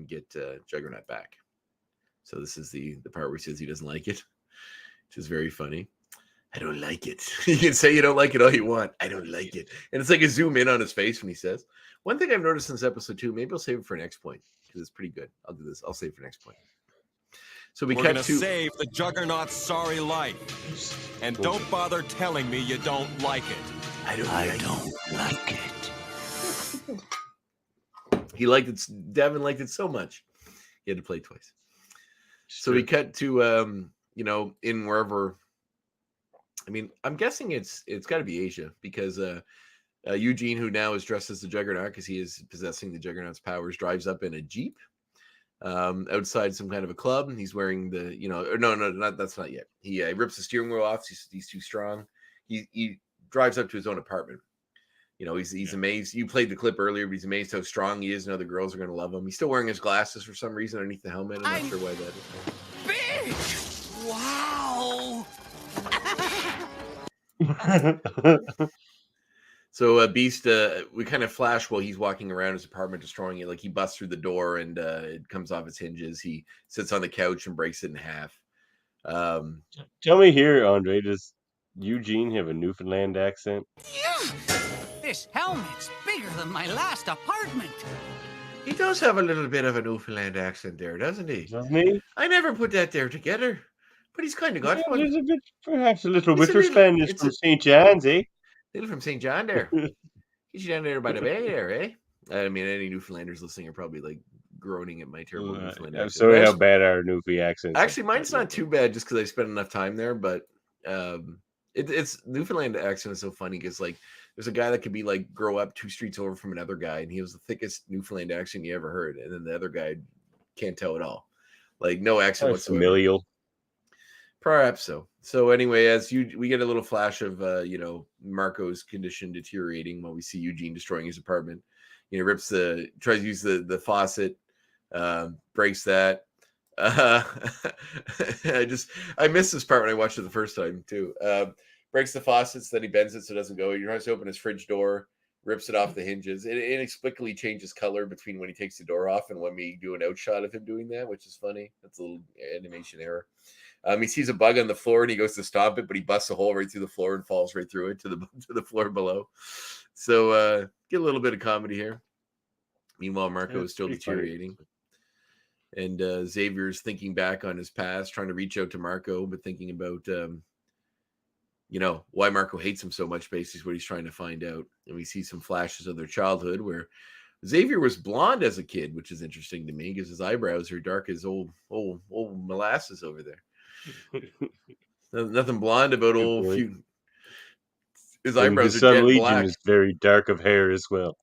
get Juggernaut back. So this is the part where he says he doesn't like it, which is very funny. I don't like it. You can say you don't like it all you want. I don't like it. And it's like a zoom in on his face when he says. One thing I've noticed in this episode too, maybe I'll save it for next point because it's pretty good. I'll do this. I'll save it for next point. So we're
gonna save the Juggernaut's sorry life. And don't bother telling me you don't like it.
I don't like it.
He liked it. Davan liked it so much. He had to play twice. So we cut to in wherever. I mean, I'm guessing it's got to be Asia because Eugene, who now is dressed as the Juggernaut because he is possessing the Juggernaut's powers, drives up in a Jeep outside some kind of a club. He's wearing the, that's not yet. He rips the steering wheel off. He's too strong. He drives up to his own apartment. He's amazed. You played the clip earlier, but he's amazed how strong he is and how the girls are going to love him. He's still wearing his glasses for some reason underneath the helmet. I'm not sure why that is.
Big! Wow!
So Beast, we kind of flash while he's walking around his apartment, destroying it. Like he busts through the door and it comes off its hinges. He sits on the couch and breaks it in half.
Tell me here, Andre, does Eugene have a Newfoundland accent?
Yeah! This helmet's bigger than my last apartment.
He does have a little bit of a Newfoundland accent there, doesn't he?
Doesn't he?
I never put that there together. But he's kind of got one.
Perhaps a little Witterspan is from St. John's, eh?
Little from St. John there. He's down there by the bay there, eh? I mean, any Newfoundlanders listening are probably like groaning at my terrible Newfoundland accent.
I'm sorry how bad our Newfie accents are.
Actually, mine's not too bad just because I spent enough time there, but it's Newfoundland accent is so funny because like there's a guy that could be like grow up 2 streets over from another guy and he was the thickest Newfoundland accent you ever heard, and then the other guy can't tell at all. Like no accent whatsoever.
Familial.
Perhaps so. So anyway, we get a little flash of Marco's condition deteriorating while we see Eugene destroying his apartment. Tries to use the faucet, breaks that. I missed this part when I watched it the first time too. Breaks the faucets, then he bends it so it doesn't go. He tries to open his fridge door, rips it off the hinges. It inexplicably changes color between when he takes the door off and when we do an outshot of him doing that, which is funny. That's a little animation error. He sees a bug on the floor and he goes to stop it, but he busts a hole right through the floor and falls right through it to the floor below. So get a little bit of comedy here. Meanwhile, Marco is still deteriorating. And Xavier's thinking back on his past, trying to reach out to Marco, but thinking about, why Marco hates him so much, basically is what he's trying to find out. And we see some flashes of their childhood where Xavier was blonde as a kid, which is interesting to me because his eyebrows are dark as old molasses over there. Nothing blonde about his eyebrows are jet
Legion
black.
Is very dark of hair as well.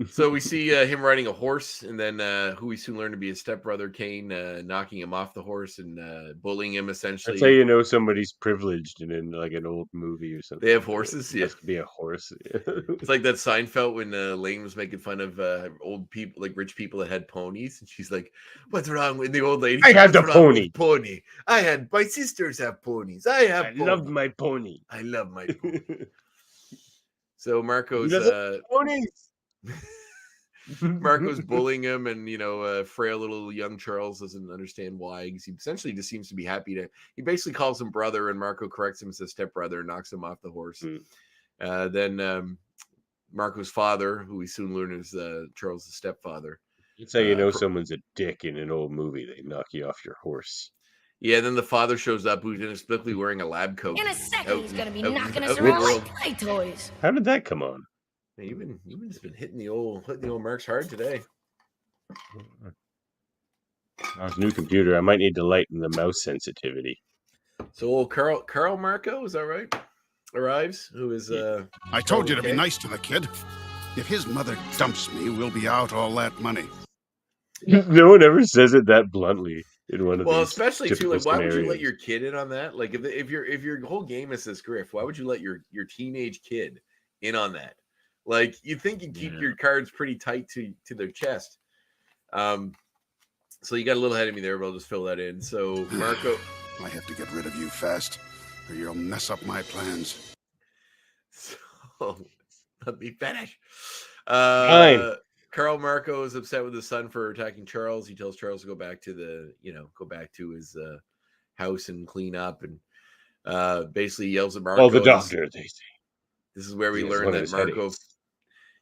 So we see him riding a horse, and then who we soon learn to be his stepbrother, Cain, knocking him off the horse and bullying him, essentially.
That's how you know somebody's privileged and in like an old movie or something.
They have horses?
It must be a horse.
It's like that Seinfeld when Lane was making fun of old people, like rich people that had ponies. And she's like, what's wrong with the old lady?
I had the pony.
Pony. My sisters have ponies. I
love my pony.
I love my pony. So Marco's...
ponies.
Marco's bullying him, and frail little young Charles doesn't understand why, because he essentially just seems to be happy to. He basically calls him brother, and Marco corrects him as a stepbrother and knocks him off the horse. Then Marco's father, who we soon learn is Charles' stepfather.
That's how you know someone's a dick in an old movie. They knock you off your horse.
Yeah, then the father shows up, who's inexplicably wearing a lab coat.
In a second, he's gonna be knocking us around like play toys.
How did that come on?
You've been hitting the old marks hard today.
His new computer. I might need to lighten the mouse sensitivity.
So old Carl Marco, is that right? Arrives, who is
I told you to be nice to the kid. If his mother dumps me, we'll be out all that money.
No one ever says it that bluntly in one of these.
Well, especially too, like, why
scenarios.
would you let your kid in on that? Like, if your whole game is this grift, why would you let your teenage kid in on that? Like, you think you keep your cards pretty tight to their chest. So you got a little ahead of me there, but I'll just fill that in. So Marco,
I have to get rid of you fast, or you'll mess up my plans.
So let me finish.
Fine.
Carl Marco is upset with his son for attacking Charles. He tells Charles to go back to his house and clean up, and basically yells at Marco.
Oh, the doctor, they say.
This is where we learn that Marco.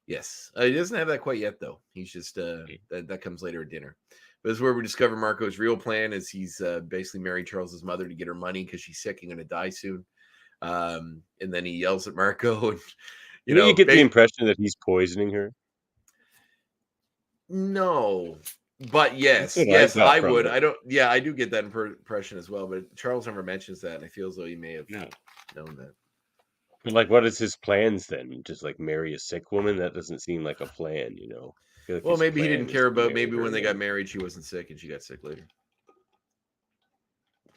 Yes, he doesn't have that quite yet, though. He's just that comes later at dinner. But this is where we discover Marco's real plan is he's basically married Charles's mother to get her money because she's sick and going to die soon. And then he yells at Marco, and
you get the impression that he's poisoning her.
No, but yes, I would. I don't. Yeah, I do get that impression as well. But Charles never mentions that, and I feel as though he may have known that.
Like, what is his plans then? Just like marry a sick woman? That doesn't seem like a plan, Like
well, maybe he didn't care about. Maybe when they got married, she wasn't sick, and she got sick later.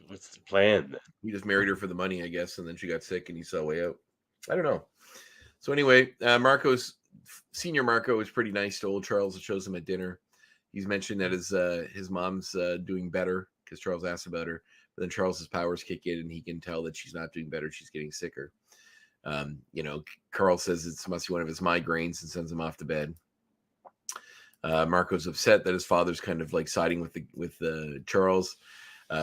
What's the plan then?
He just married her for the money, I guess, and then she got sick, and he saw a way out. I don't know. So anyway, Senior Marco is pretty nice to old Charles. It shows him at dinner. He's mentioned that his mom's doing better because Charles asked about her. But then Charles's powers kick in, and he can tell that she's not doing better. She's getting sicker. Carl says it must be one of his migraines and sends him off to bed. Marco's upset that his father's kind of like siding with Charles.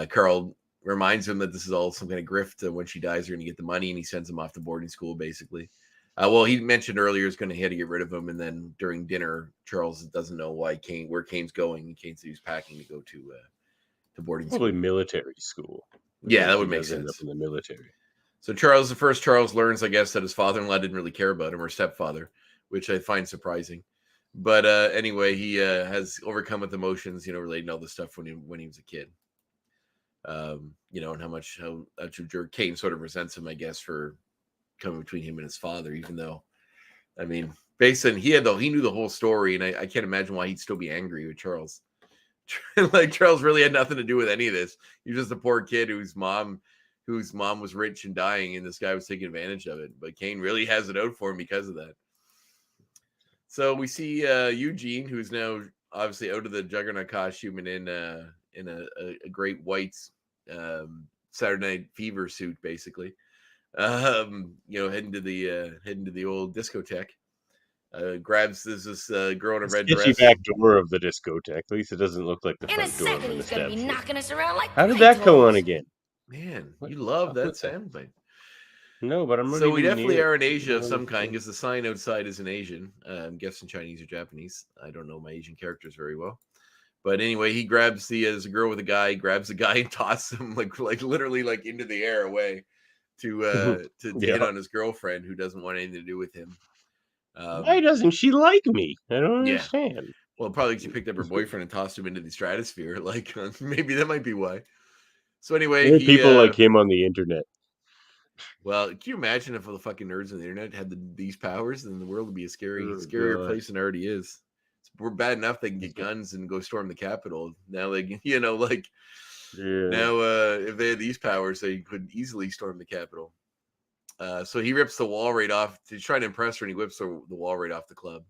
Carl reminds him that this is all some kind of grift. When she dies, they're going to get the money, and he sends him off to boarding school, basically. Well, he mentioned earlier he's going to have to get rid of him, and then during dinner, Charles doesn't know where Cain's going, and Cain said he's packing to go to boarding school.
Probably military school.
Yeah, that would make sense.
End up in the military.
So Charles learns, I guess, that his father-in-law didn't really care about him, or stepfather, which I find surprising. But anyway, he has overcome with emotions, relating to all this stuff when he was a kid. And how much a jerk Cain sort of resents him, I guess, for coming between him and his father, even though, I mean, basically he knew the whole story, and I can't imagine why he'd still be angry with Charles. Like, Charles really had nothing to do with any of this. He was just a poor kid whose mom was rich and dying, and this guy was taking advantage of it. But Cain really has it out for him because of that. So we see Eugene, who's now obviously out of the Juggernaut costume and in a great white Saturday Night Fever suit, basically. Heading to the old discotheque. Grabs this girl in a red
sketchy
dress.
back door of the discotheque. At least it doesn't look like the front door of an
he's gonna be
establishment.
knocking us around like
How did that go on again?
Man, you love that soundbite.
No, but I'm not
So we
even
definitely
near
are in
it.
Asia of some kind, because the sign outside is in Asian. I'm guessing Chinese or Japanese. I don't know my Asian characters very well. But anyway, he grabs there's a girl with a guy, grabs the guy and tosses him like literally like into the air away to hit on his girlfriend, who doesn't want anything to do with him.
Why doesn't she like me? I don't understand.
Well, probably she picked up her boyfriend and tossed him into the stratosphere. Like maybe that might be why. So anyway,
people like him on the internet.
Well, can you imagine if all the fucking nerds on the internet had these powers? Then the world would be a scarier place than it already is. We're bad enough they can get guns and go storm the Capitol. Now they can, now if they had these powers, they could easily storm the Capitol. So he rips the wall right off. He's trying to impress her, and he whips the wall right off the club.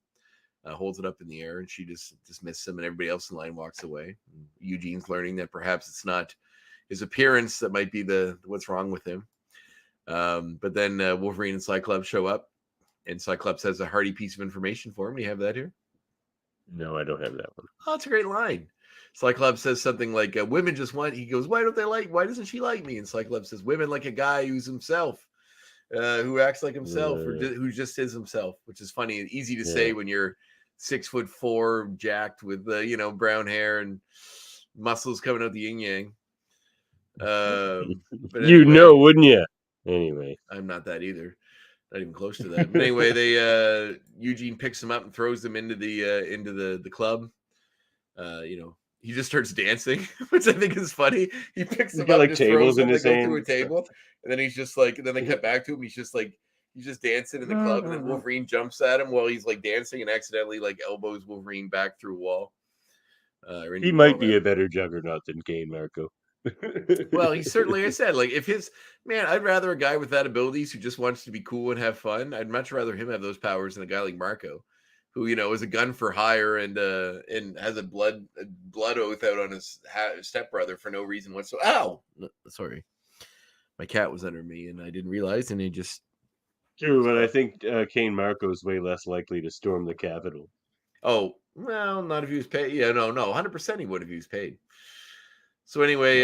Holds it up in the air, and she just dismisses him, and everybody else in line walks away. And Eugene's learning that perhaps it's not his appearance that might be what's wrong with him. But then Wolverine and Cyclops show up, and Cyclops has a hearty piece of information for him. Do you have that here?
No, I don't have that one.
Oh, it's a great line. Cyclops says something like, women just want, he goes, why doesn't she like me? And Cyclops says, women like a guy who's himself, who acts like himself, or who just is himself, which is funny and easy to say when you're 6'4", jacked with, brown hair and muscles coming out the yin yang. But anyway,
wouldn't you? Anyway,
I'm not that either. Not even close to that. But anyway, they Eugene picks him up and throws him into the club. He just starts dancing, which I think is funny. He picks him up,
like
just
tables
throws
in
him,
his
they go
hand.
through a table, and then he's just like, and then they cut back to him. He's just dancing in the club, and then Wolverine jumps at him while he's like dancing and accidentally like elbows Wolverine back through a wall.
He might be a better Juggernaut than Cain, Marco.
Well, he certainly, I said, like, I'd rather a guy with that abilities who just wants to be cool and have fun. I'd much rather him have those powers than a guy like Marco, who, is a gun for hire and has a blood oath out on his stepbrother for no reason whatsoever. Ow! No, sorry. My cat was under me and I didn't realize, and he just...
True, but I think Cain Marco is way less likely to storm the Capitol.
Oh, well, not if he was paid. Yeah, no, 100% he would if he was paid. So anyway,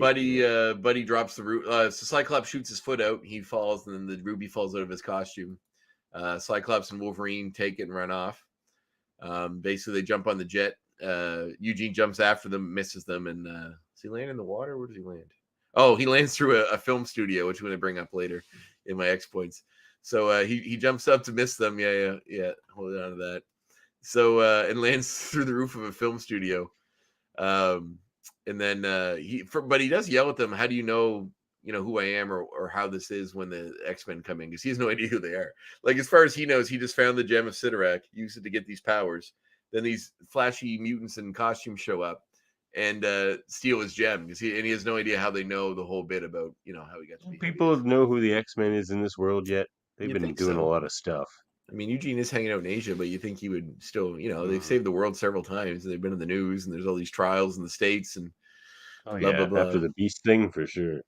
Buddy drops the root. So Cyclops shoots his foot out. He falls, and then the ruby falls out of his costume. Cyclops and Wolverine take it and run off. Basically, they jump on the jet. Eugene jumps after them, misses them, and does he land in the water? Where does he land? Oh, he lands through a film studio, which I'm going to bring up later in my X points. So he jumps up to miss them. Yeah. Hold on to that. So and lands through the roof of a film studio. And then but he does yell at them, how do you know who I am or how this is when the X-Men come in? Because he has no idea who they are. Like, as far as he knows, he just found the gem of Sidorak, used it to get these powers. Then these flashy mutants in costumes show up and steal his gem, because he has no idea how they know the whole bit about how he got to be.
People know who the X-Men is in this world yet? They've been doing a lot of stuff.
I mean, Eugene is hanging out in Asia, but you think he would still, they've saved the world several times, and they've been in the news, and there's all these trials in the States, and
blah, blah, blah. After the Beast thing, for sure.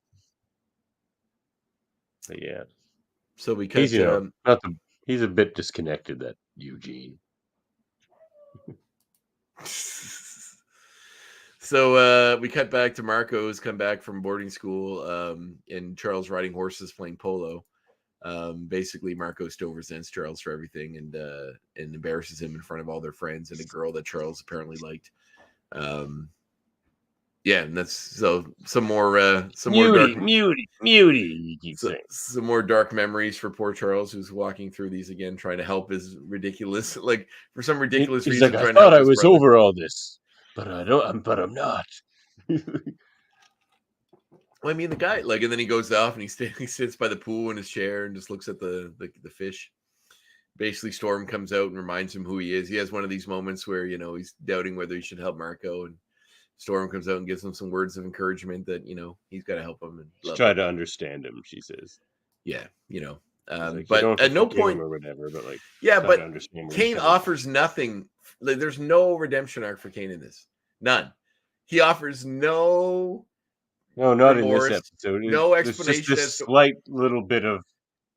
But yeah.
So we cut.
He's a bit disconnected, that Eugene.
So we cut back to Marco's come back from boarding school, and Charles riding horses playing polo. Basically, Marco still resents Charles for everything, and embarrasses him in front of all their friends and a girl that Charles apparently liked. Yeah, and that's some more
Muty. You keep saying
some more dark memories for poor Charles, who's walking through these again, trying to help his ridiculous, like, for some ridiculous reason.
Like, I thought I was over all this, but I'm not.
Well, I mean, the guy, like, and then he goes off and he sits by the pool in his chair and just looks at the fish. Basically, Storm comes out and reminds him who he is. He has one of these moments where he's doubting whether he should help Marco, and Storm comes out and gives him some words of encouragement that he's got to help him and
try to understand him, she says.
Yeah,
Like,
but at no point
or whatever. But like,
but
Cain
offers nothing. Like, there's no redemption arc for Cain in this. None. He offers no.
No, not
remorse,
in this episode.
No explanation.
It's just this slight little bit of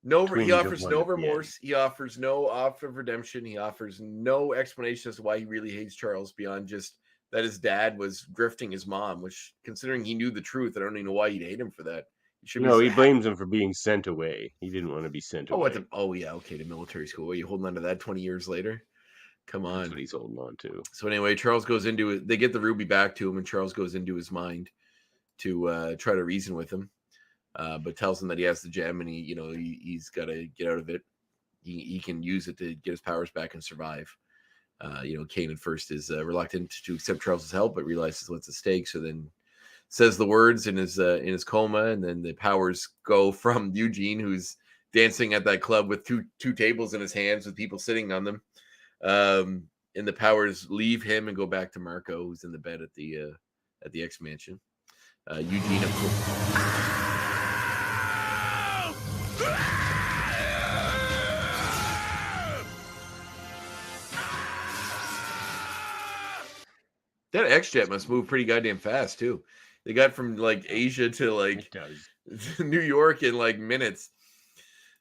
he offers no remorse. He offers no offer of redemption. He offers no explanation as to why he really hates Charles beyond just that his dad was grifting his mom, which, considering he knew the truth, I don't even know why he'd hate him for that.
He blames him for being sent away. He didn't want to be sent away.
To military school. Are you holding on to that 20 years later? Come on.
That's what he's holding on to.
So anyway, Charles goes into it. They get the ruby back to him, and Charles goes into his mind to try to reason with him, but tells him that he has the gem, and he's got to get out of it. He can use it to get his powers back and survive. Cain at first is reluctant to accept Charles's help, but realizes what's at stake. So then says the words in his coma, and then the powers go from Eugene, who's dancing at that club with two tables in his hands with people sitting on them, and the powers leave him and go back to Marco, who's in the bed at the X Mansion. Eugene, of course. That X-Jet must move pretty goddamn fast too. They got from like Asia to like New York in like minutes.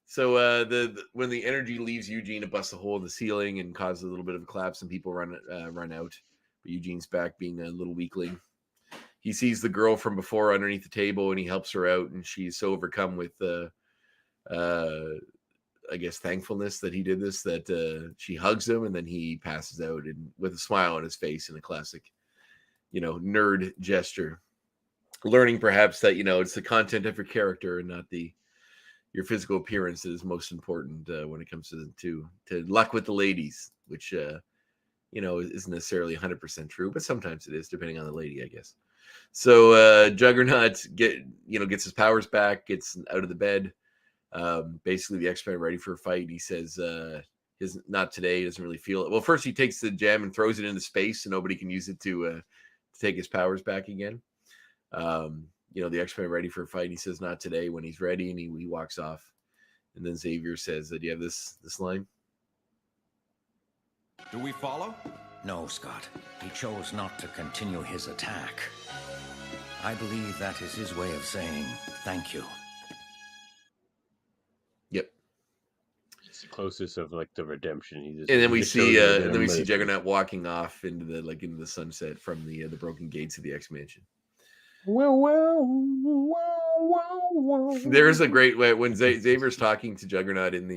So when the energy leaves Eugene, it busts a hole in the ceiling and causes a little bit of a collapse, and people run out. But Eugene's back, being a little weakling. He sees the girl from before underneath the table, and he helps her out, and she's so overcome with I guess thankfulness that he did this, that she hugs him, and then he passes out, and with a smile on his face in a classic, nerd gesture. Learning perhaps that, it's the content of your character and not your physical appearance that is most important when it comes to luck with the ladies, which isn't necessarily 100% true, but sometimes it is, depending on the lady, I guess. So Juggernaut gets his powers back, gets out of the bed. Basically, the X-Men are ready for a fight. He says not today. He doesn't really feel it. Well, first he takes the gem and throws it into space so nobody can use it to take his powers back again. The X-Men are ready for a fight. He says not today when he's ready, and he walks off. And then Xavier says, do you have this line?
Do we follow?
No, Scott. He chose not to continue his attack. I believe that is his way of saying thank you.
Yep.
It's the closest of like the redemption.
And then we see Juggernaut walking off into the sunset from the broken gates of the X Mansion. There's a great way when Xavier's talking to Juggernaut in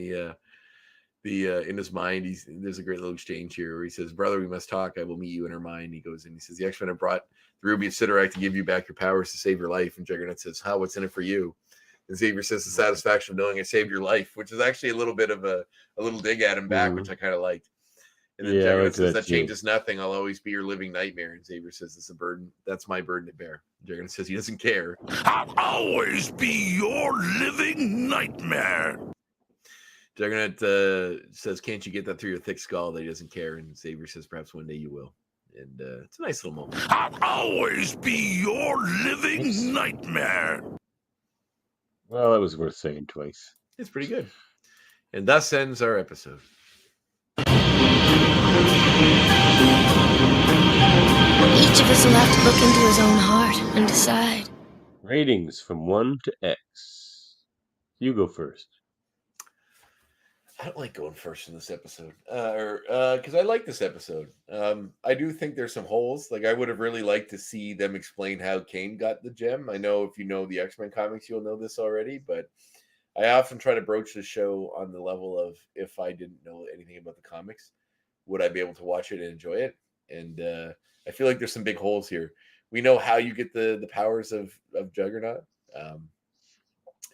in his mind. There's a great little exchange here where he says, "Brother, we must talk. I will meet you in her mind." He goes and he says, "The X-Men have brought the Ruby of Sidorak to give you back your powers to save your life." And Juggernaut says, "How? What's in it for you?" And Xavier says, "The satisfaction of knowing I saved your life," which is actually a little bit of a little dig at him back, which I kind of liked. And then Juggernaut says, "That changes nothing. I'll always be your living nightmare." And Xavier says, "It's a burden. That's my burden to bear." Juggernaut says he doesn't care.
"I'll always be your living nightmare."
Juggernaut says, "Can't you get that through your thick skull?" That he doesn't care. And Xavier says, "Perhaps one day you will." And it's a nice little moment.
"I'll always be your living nightmare."
Well, that was worth saying twice.
It's pretty good. And thus ends our episode.
Each of us will have to look into his own heart and decide.
Ratings from 1 to X. You go first.
I don't like going first in this episode, because I like this episode. I do think there's some holes. Like, I would have really liked to see them explain how Cain got the gem. I know if you know the X-Men comics, you'll know this already, but I often try to broach the show on the level of, if I didn't know anything about the comics, would I be able to watch it and enjoy it? And I feel like there's some big holes here. We know how you get the powers of Juggernaut.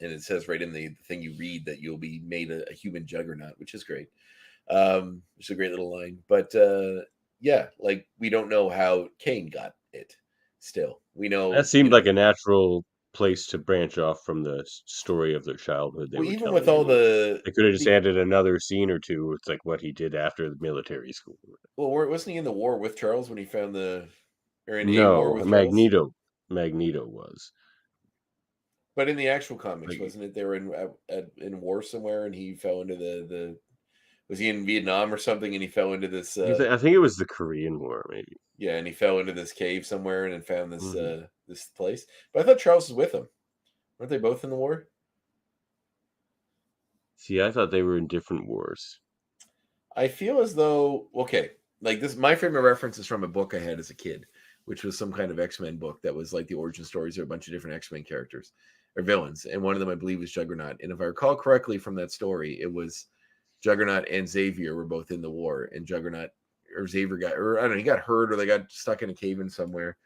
And it says right in the thing you read that you'll be made a human Juggernaut, which is great. It's a great little line. But we don't know how Cain got it still. We know
that seemed like a natural place to branch off from the story of their childhood.
Even with all
they could have just added another scene or two with like what he did after the military school.
Well, wasn't he in the war with Charles when he found war with
Magneto was.
But in the actual comics,
Like,
wasn't it? They were in war somewhere, and he fell into the. Was he in Vietnam or something? And he fell into this.
I think it was the Korean War, maybe.
Yeah, and he fell into this cave somewhere and then found this
Mhm.
this place. But I thought Charles was with him. Weren't they both in the war?
See, I thought they were in different wars.
I feel as though like this. My favorite reference is from a book I had as a kid, which was some kind of X-Men book that was like the origin stories of a bunch of different X-Men characters or villains, and one of them I believe was Juggernaut. And if I recall correctly from that story, it was Juggernaut and Xavier were both in the war, and Juggernaut or Xavier got, or I don't know, he got hurt or they got stuck in a cave in somewhere.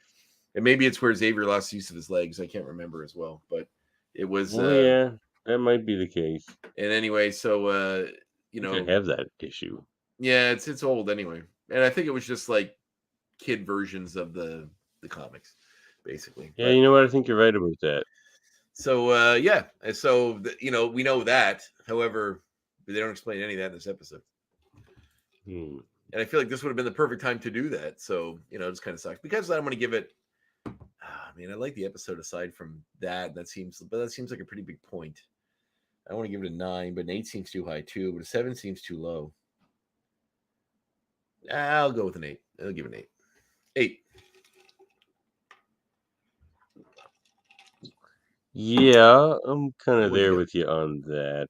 And maybe it's where Xavier lost use of his legs. I can't remember as well, but it was.
Well, yeah, that might be the case.
And anyway, so
I have that issue.
yeah, it's old anyway, and I think it was just like kid versions of the comics, basically.
Yeah,
But,
you know what? I think you're right about that.
so yeah, and so we know that. However, they don't explain any of that in this episode.
Hmm.
And I feel like this would have been the perfect time to do that. So, it just kind of sucks because I'm going to give it. I mean, I like the episode aside from that. That seems like a pretty big point. I want to give it a 9, but an 8 seems too high too. But a 7 seems too low. I'll go with an 8. I'll give it an 8. 8.
Yeah, I'm kind of
What'd you
there
get?
with you on that.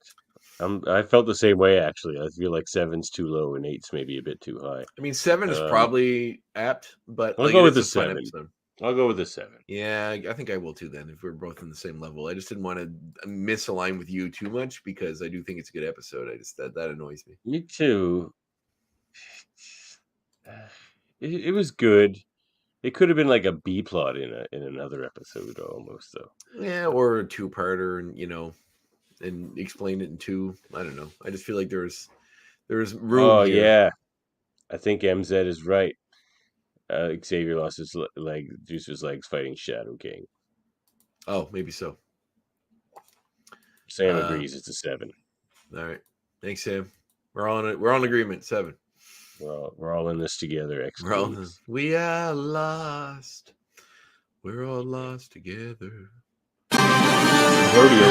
I felt the same way actually. I feel like 7's too low and 8's maybe a bit too high.
I mean, 7 is probably apt, but
I'll
like,
go
it
with
is
the
a fun
7.
episode.
I'll go with the 7.
Yeah, I think I will too. Then, if we're both on the same level, I just didn't want to misalign with you too much because I do think it's a good episode. I just that annoys me.
Me too. It was good. It could have been like a B plot in another episode almost though.
Yeah, or a 2-parter, and explain it in 2. I don't know. I just feel like there's room
Oh
here.
yeah, I think MZ is right. Xavier lost his leg, Juice's legs fighting Shadow King.
Oh, maybe so.
Sam agrees. It's a 7.
All right, thanks, Sam. We're on agreement. 7.
We're all in this together.
We are lost. We're all lost together.
Rodeo.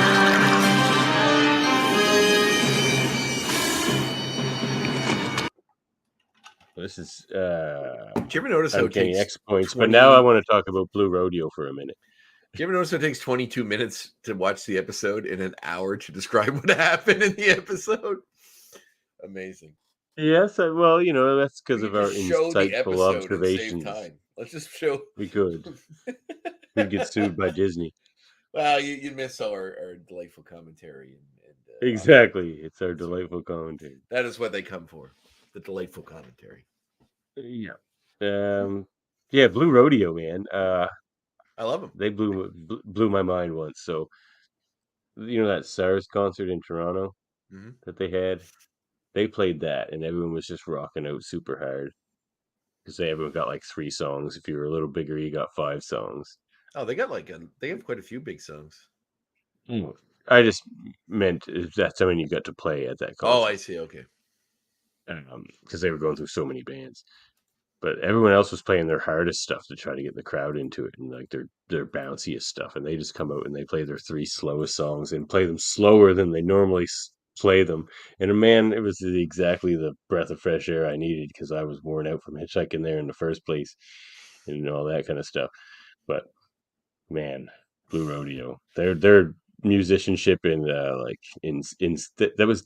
This is.
Did you ever notice how
I'm
it
getting
takes
X points,
20...
but now I want to talk about Blue Rodeo for a minute.
Do you ever notice it takes 22 minutes to watch the episode and an hour to describe what happened in the episode? Amazing.
Yes, well, that's because of our
show the
insightful
episode
observations.
And save time. Let's just show.
We could. We'd get sued by Disney.
Well, you miss our delightful commentary.
Exactly. It's our delightful commentary.
That is what they come for. The delightful commentary.
Yeah. Yeah, Blue Rodeo, man.
I love them.
They blew my mind once. So, that SARS concert in Toronto that they had? They played that, and everyone was just rocking out super hard. Because everyone got like 3 songs. If you were a little bigger, you got 5 songs.
Oh, they got they have quite a few big songs.
I just meant that's how many you got to play at that concert.
Oh, I see. Okay.
Because they were going through so many bands. But everyone else was playing their hardest stuff to try to get the crowd into it, and like their bounciest stuff. And they just come out and they play their 3 slowest songs and play them slower than they normally play them. And man, it was exactly the breath of fresh air I needed because I was worn out from hitchhiking there in the first place and all that kind of stuff. But man, Blue Rodeo, their musicianship and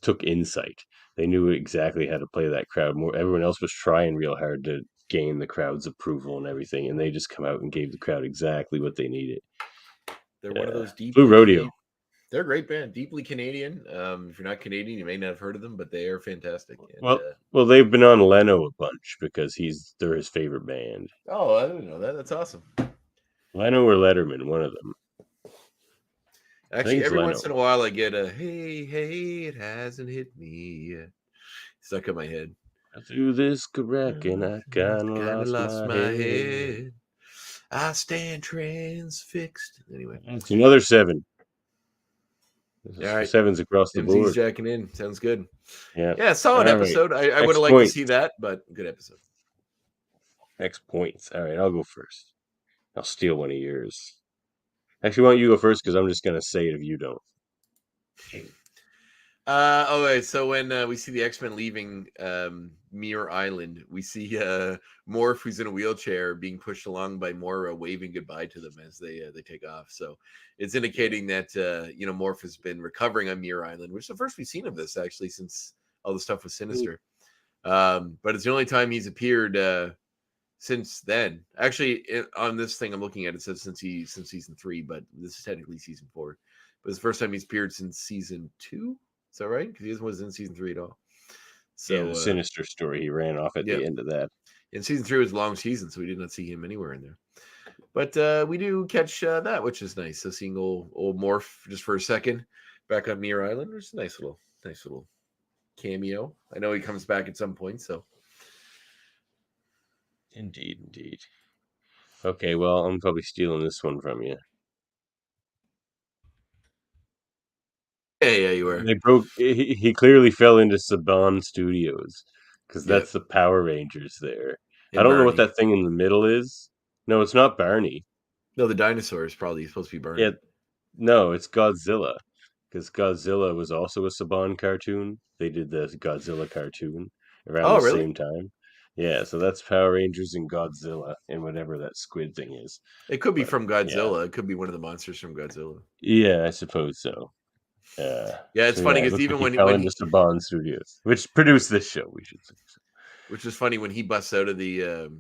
took insight. They knew exactly how to play that crowd. Everyone else was trying real hard to gain the crowd's approval and everything, and they just come out and gave the crowd exactly what they needed.
They're one of those deep
Blue Rodeo.
They're a great band, deeply Canadian. If you're not Canadian, you may not have heard of them, but they are fantastic. And,
well, they've been on Leno a bunch because they're his favorite band.
Oh, I didn't know that. That's awesome.
Leno or Letterman, one of them.
Actually, every once in a while, I get a "Hey, hey, it hasn't hit me yet" stuck in my head.
I threw this correct and I kind of lost my head.
I stand transfixed. Anyway,
it's another 7.
All right.
7s across the board.
Jacking in. Sounds good.
Yeah.
Solid episode. Right. I would have liked to see that, but good episode.
X points. All right, I'll go first. I'll steal one of yours. Actually, why don't you go first? Because I'm just gonna say it if you don't.
Okay, so when we see the X-Men leaving Muir Island, we see Morph, who's in a wheelchair, being pushed along by Moira, waving goodbye to them as they take off. So it's indicating that Morph has been recovering on Muir Island, which is the first we've seen of this actually since all the stuff with Sinister. But it's the only time he's appeared since then. Actually, on this thing I'm looking at, it says since season 3, but this is technically season 4. But it's the first time he's appeared since season 2. Is that right? Because he wasn't in season 3 at all. So
the Sinister story, he ran off at the end of that.
And season 3 was a long season, so we did not see him anywhere in there. But we do catch that, which is nice. So seeing old Morph just for a second back on Muir Island, which is a nice little cameo. I know he comes back at some point, so.
Indeed. Okay, well, I'm probably stealing this one from you.
Yeah, you were.
They broke. He clearly fell into Saban Studios because that's the Power Rangers there.
And
I don't know what
Barney.
that thing in the middle is. No, it's not Barney.
No, the dinosaur is probably supposed to be Barney.
Yeah, no, it's Godzilla because Godzilla was also a Saban cartoon. They did the Godzilla cartoon around the same time. Yeah, so that's Power Rangers and Godzilla and whatever that squid thing is.
It could be from Godzilla. Yeah. It could be one of the monsters from Godzilla.
Yeah, I suppose so.
It's funny because even
when he fell into Saban Studios, which produced this show, we should say.
Which is funny when he busts out of the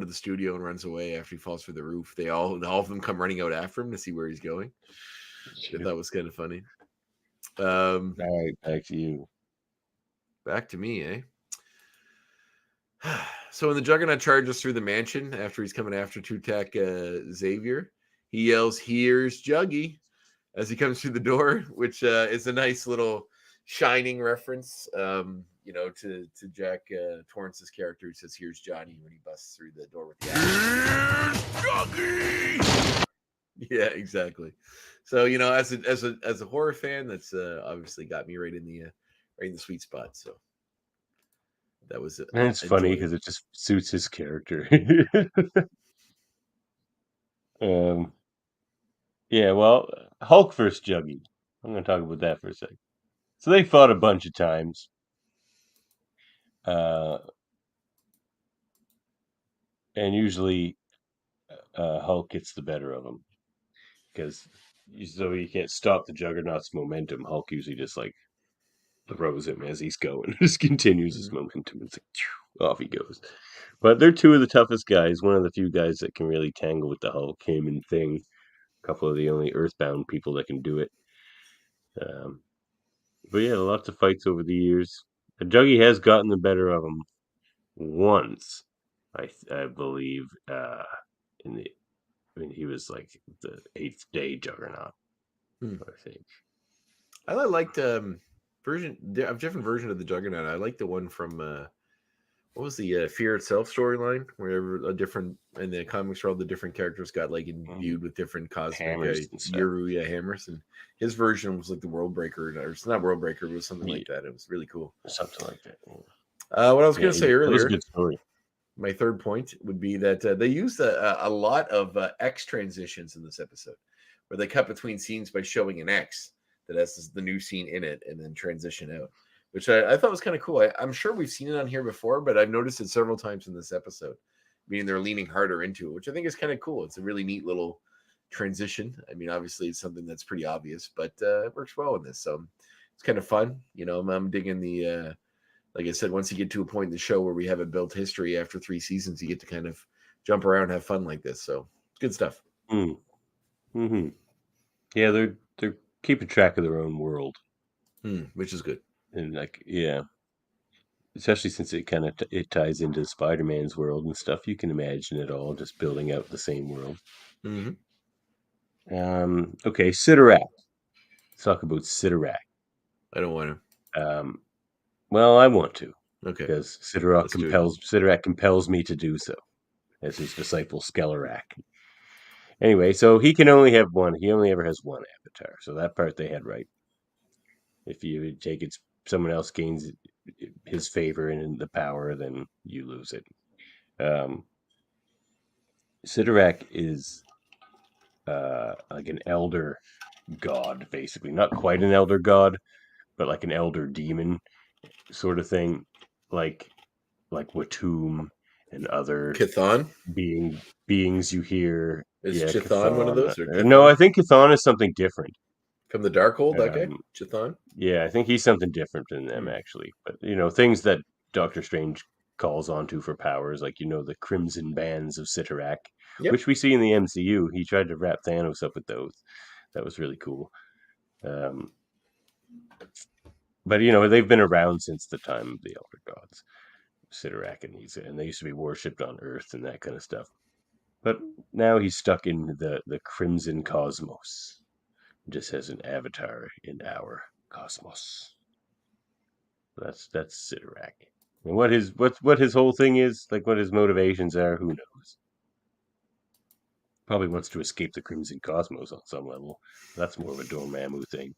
studio and runs away after he falls through the roof. They all of them come running out after him to see where he's going. I thought was kind of funny.
All right, back to you.
Back to me, eh? So when the Juggernaut charges through the mansion after he's coming after to attack Xavier, he yells, "Here's Juggy," as he comes through the door, which is a nice little Shining reference, to Jack Torrance's character who says, "Here's Johnny," when he busts through the door with the Juggy. Yeah, exactly. So as a horror fan, that's obviously got me right in the sweet spot. So that was it.
And it's funny because it just suits his character. Yeah, well, Hulk versus Juggy. I'm going to talk about that for a second. So they fought a bunch of times. And usually Hulk gets the better of him. Because so he can't stop the Juggernaut's momentum. Hulk usually just throws him as he's going. Just continues his momentum. It's off he goes. But they're two of the toughest guys. One of the few guys that can really tangle with the Hulk. Him and Thing. A couple of the only Earthbound people that can do it. But yeah, lots of fights over the years. Juggy has gotten the better of him once, I believe. He was like the 8th day Juggernaut. I think.
I liked a different version of the Juggernaut. I like the one from what was the Fear Itself storyline, where in the comics, all the different characters got imbued with different cosmic hammers, hammers, and his version was like the World Breaker, or it's not World Breaker, it was something like that. It was really cool,
something like that.
What I was going to say earlier,
that was a good story.
My third point would be that they used a lot of X transitions in this episode, where they cut between scenes by showing an X that has the new scene in it and then transition out, which I thought was kind of cool. I'm sure we've seen it on here before, but I've noticed it several times in this episode, meaning they're leaning harder into it, which I think is kind of cool. It's a really neat little transition. I mean, obviously it's something that's pretty obvious, but it works well in this. So it's kind of fun. I'm digging the, like I said, once you get to a point in the show where we have a built history after 3 seasons, you get to kind of jump around and have fun like this. So it's good stuff.
Mm-hmm. Yeah, they're keeping track of their own world.
Which is good.
And especially since it kind of it ties into Spider-Man's world and stuff. You can imagine it all just building out the same world. Okay, Sidorak. Let's talk about Sidorak.
I don't want
to. Well, I want to.
Okay.
Because Sidorak compels me to do so, as his disciple Skelhorn. Anyway, so he can only have one. He only ever has one avatar. So that part they had right. If you take it, someone else gains his favor and the power, then you lose it. Sidorak is like an elder god, basically. Not quite an elder god, but like an elder demon sort of thing, like Watum and other
Chthon?
beings you hear.
Is
Yeah,
Chthon one of
Chthon.
those? Or
No, I
Chthon?
think Chthon is something different.
From the Darkhold, that guy?
Um,
Chthon?
yeah, I think he's something different than them, actually. But, things that Doctor Strange calls onto for powers, like, the Crimson Bands of Cyttorak,
Yep.
which we see in the MCU. He tried to wrap Thanos up with those. That was really cool. But, they've been around since the time of the Elder Gods. Cyttorak and they used to be worshipped on Earth and that kind of stuff. But now he's stuck in the Crimson Cosmos, just as an avatar in our cosmos. That's Cyttorak. And what his whole thing is, like what his motivations are, who knows? Probably wants to escape the Crimson Cosmos on some level. That's more of a Dormammu thing.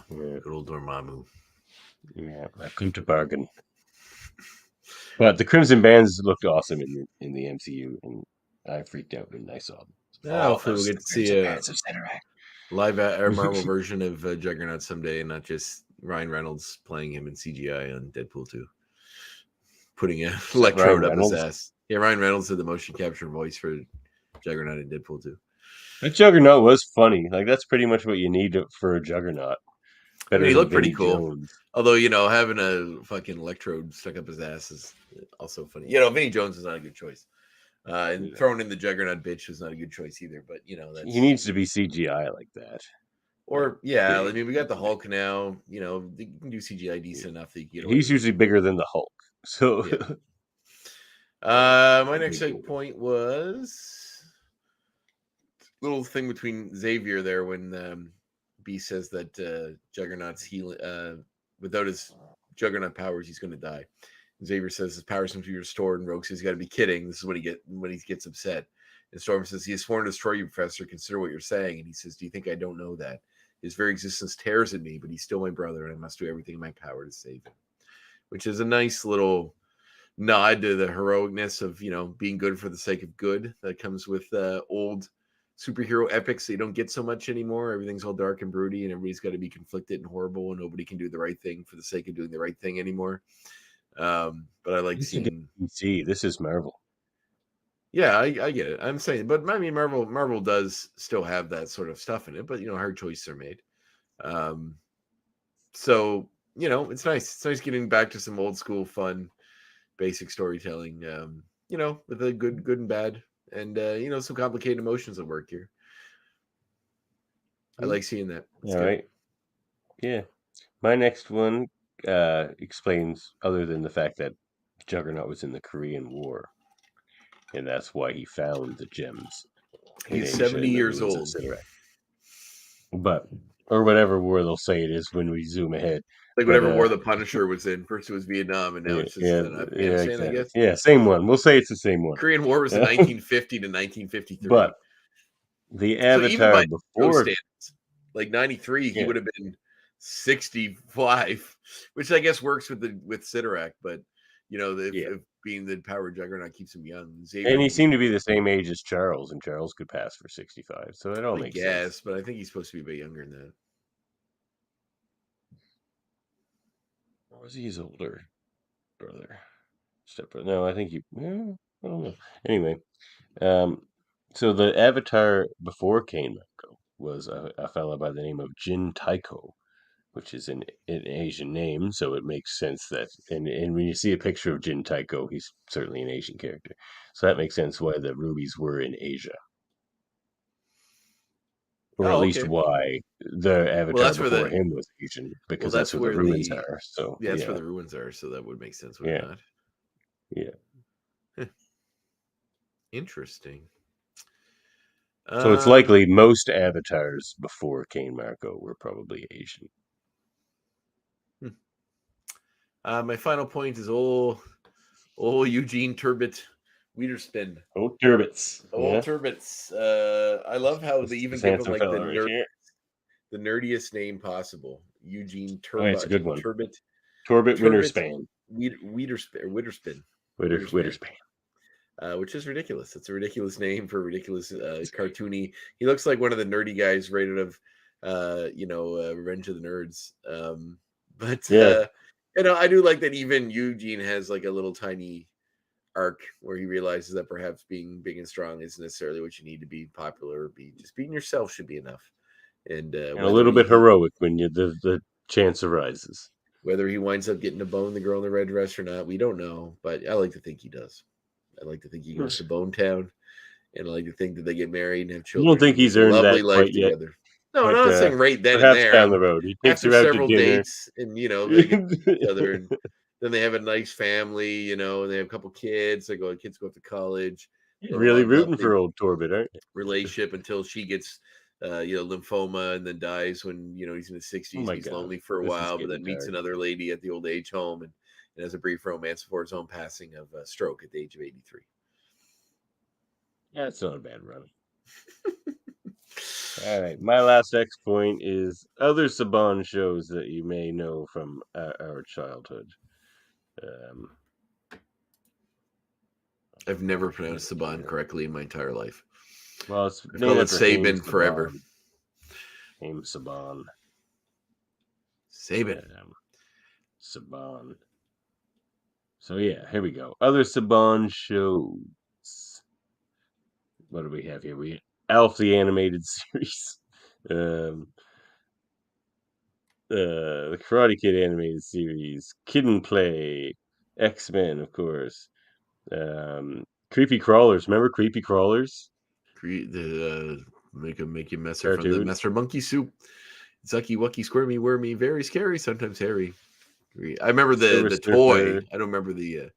Good old Dormammu.
Yeah, I've come to bargain. But the Crimson Bands looked awesome in the MCU, and I freaked out when I saw them.
Hopefully we'll get to see a
Bands of Cyttorak.
live Marvel version of Juggernaut someday, and not just Ryan Reynolds playing him in CGI on Deadpool 2. Putting an electrode up his ass. Yeah, Ryan Reynolds did the motion capture voice for Juggernaut in Deadpool 2.
That Juggernaut was funny. Like, that's pretty much what you need for a Juggernaut.
He looked pretty cool. Jones. Although, having a fucking electrode stuck up his ass is also funny. Vinny Jones is not a good choice. And throwing in the Juggernaut bitch was not a good choice either. But,
he needs to be CGI like that.
Or, yeah, I mean, we got the Hulk now. You can do CGI decent enough that you can get away.
He's usually bigger than the Hulk. So,
my next point was a little thing between Xavier there when B says that Juggernaut's healing. Without his Juggernaut powers, he's going to die. And Xavier says his powers must be restored, and Rogue says he's got to be kidding. This is when he gets upset. And Storm says he has sworn to destroy you, Professor. Consider what you're saying. And he says, "Do you think I don't know that? His very existence tears at me, but he's still my brother, and I must do everything in my power to save him." Which is a nice little nod to the heroicness of being good for the sake of good that comes with old superhero epics that you don't get so much anymore. Everything's all dark and broody, and everybody's got to be conflicted and horrible, and nobody can do the right thing for the sake of doing the right thing anymore. But I like seeing
DC. This is Marvel.
Yeah, I get it. I'm saying, but I mean, Marvel does still have that sort of stuff in it, but hard choices are made. So it's nice. It's nice getting back to some old school fun, basic storytelling. With a good and bad. And some complicated emotions at work here. I like seeing that.
All right. Yeah. My next one explains, other than the fact that Juggernaut was in the Korean War, and that's why he found the gems.
He's 70 years old.
Or whatever war they'll say it is when we zoom ahead.
Like whatever war the Punisher was in. First it was Vietnam, and now it's just Afghanistan,
exactly.
I guess.
Yeah, same one. We'll say it's the same one.
Korean War was in 1950 to 1953.
But the Avatar before...
standards, like 93, he would have been 65, which I guess works with Cyttorak, but if being the power Juggernaut keeps him young.
And he seemed to be the same age as Charles, and Charles could pass for 65, so it all makes sense.
Yes, but I think he's supposed to be a bit younger than that.
Or was he his older brother? Stepbrother? No, I think he... I don't know. Anyway, so the Avatar before Cain Marco was a fella by the name of Jin Taiko, which is an Asian name, so it makes sense that... And when you see a picture of Jin Taiko, he's certainly an Asian character. So that makes sense why the rubies were in Asia. Or at least why the Avatar before him was Asian, because that's where the ruins are. So
that's where the ruins are, so that would make sense, would it not?
Yeah.
Interesting.
So it's likely most avatars before Cain Marco were probably Asian.
My final point is old Eugene Torbitt Witterspan.
Old Turbits.
Turbits. I love how they even give him like the nerdiest name possible. Eugene Torbitt.
Oh, it's a good one.
Torbitt
Witterspan.
Witterspan.
Witterspan.
which is ridiculous. It's a ridiculous name for a ridiculous cartoony. He looks like one of the nerdy guys right out of Revenge of the Nerds. But I do like that even Eugene has like a little tiny arc where he realizes that perhaps being big and strong isn't necessarily what you need to be popular, or just being yourself should be enough. And
a little bit heroic when the chance arises.
Whether he winds up getting to bone the girl in the red dress or not, we don't know. But I like to think he does. I like to think he goes to Bone Town, and I like to think that they get married and have children.
You don't think he's earned that quite yet?
Together. No, I'm not saying right then and there.
Down the road, he takes her out
several
to dinner.
dates, and they get together, and then they have a nice family, and they have a couple kids. Kids go off to college.
You're really rooting for old Torbitt, aren't you?
Relationship until she gets lymphoma and then dies when he's in his 60s. He's lonely for a while, but then meets another lady at the old age home and has a brief romance before his own passing of a stroke at the age of 83.
Yeah, it's not a bad run. All right, my last X point is other Saban shows that you may know from our childhood.
I've never pronounced Saban correctly in my entire life.
Well, it's
I've called it Sabin forever.
Name Saban.
Sabin.
Saban. So yeah, here we go. Other Saban shows. What do we have here? Alf the animated series. The Karate Kid animated series. Kid and Play. X-Men, of course. Creepy Crawlers. Remember Creepy Crawlers?
Make you messer from the Master Monkey Soup. Zucky Wucky Squirmy Wormy. Very scary. Sometimes hairy. I remember the toy. I don't remember the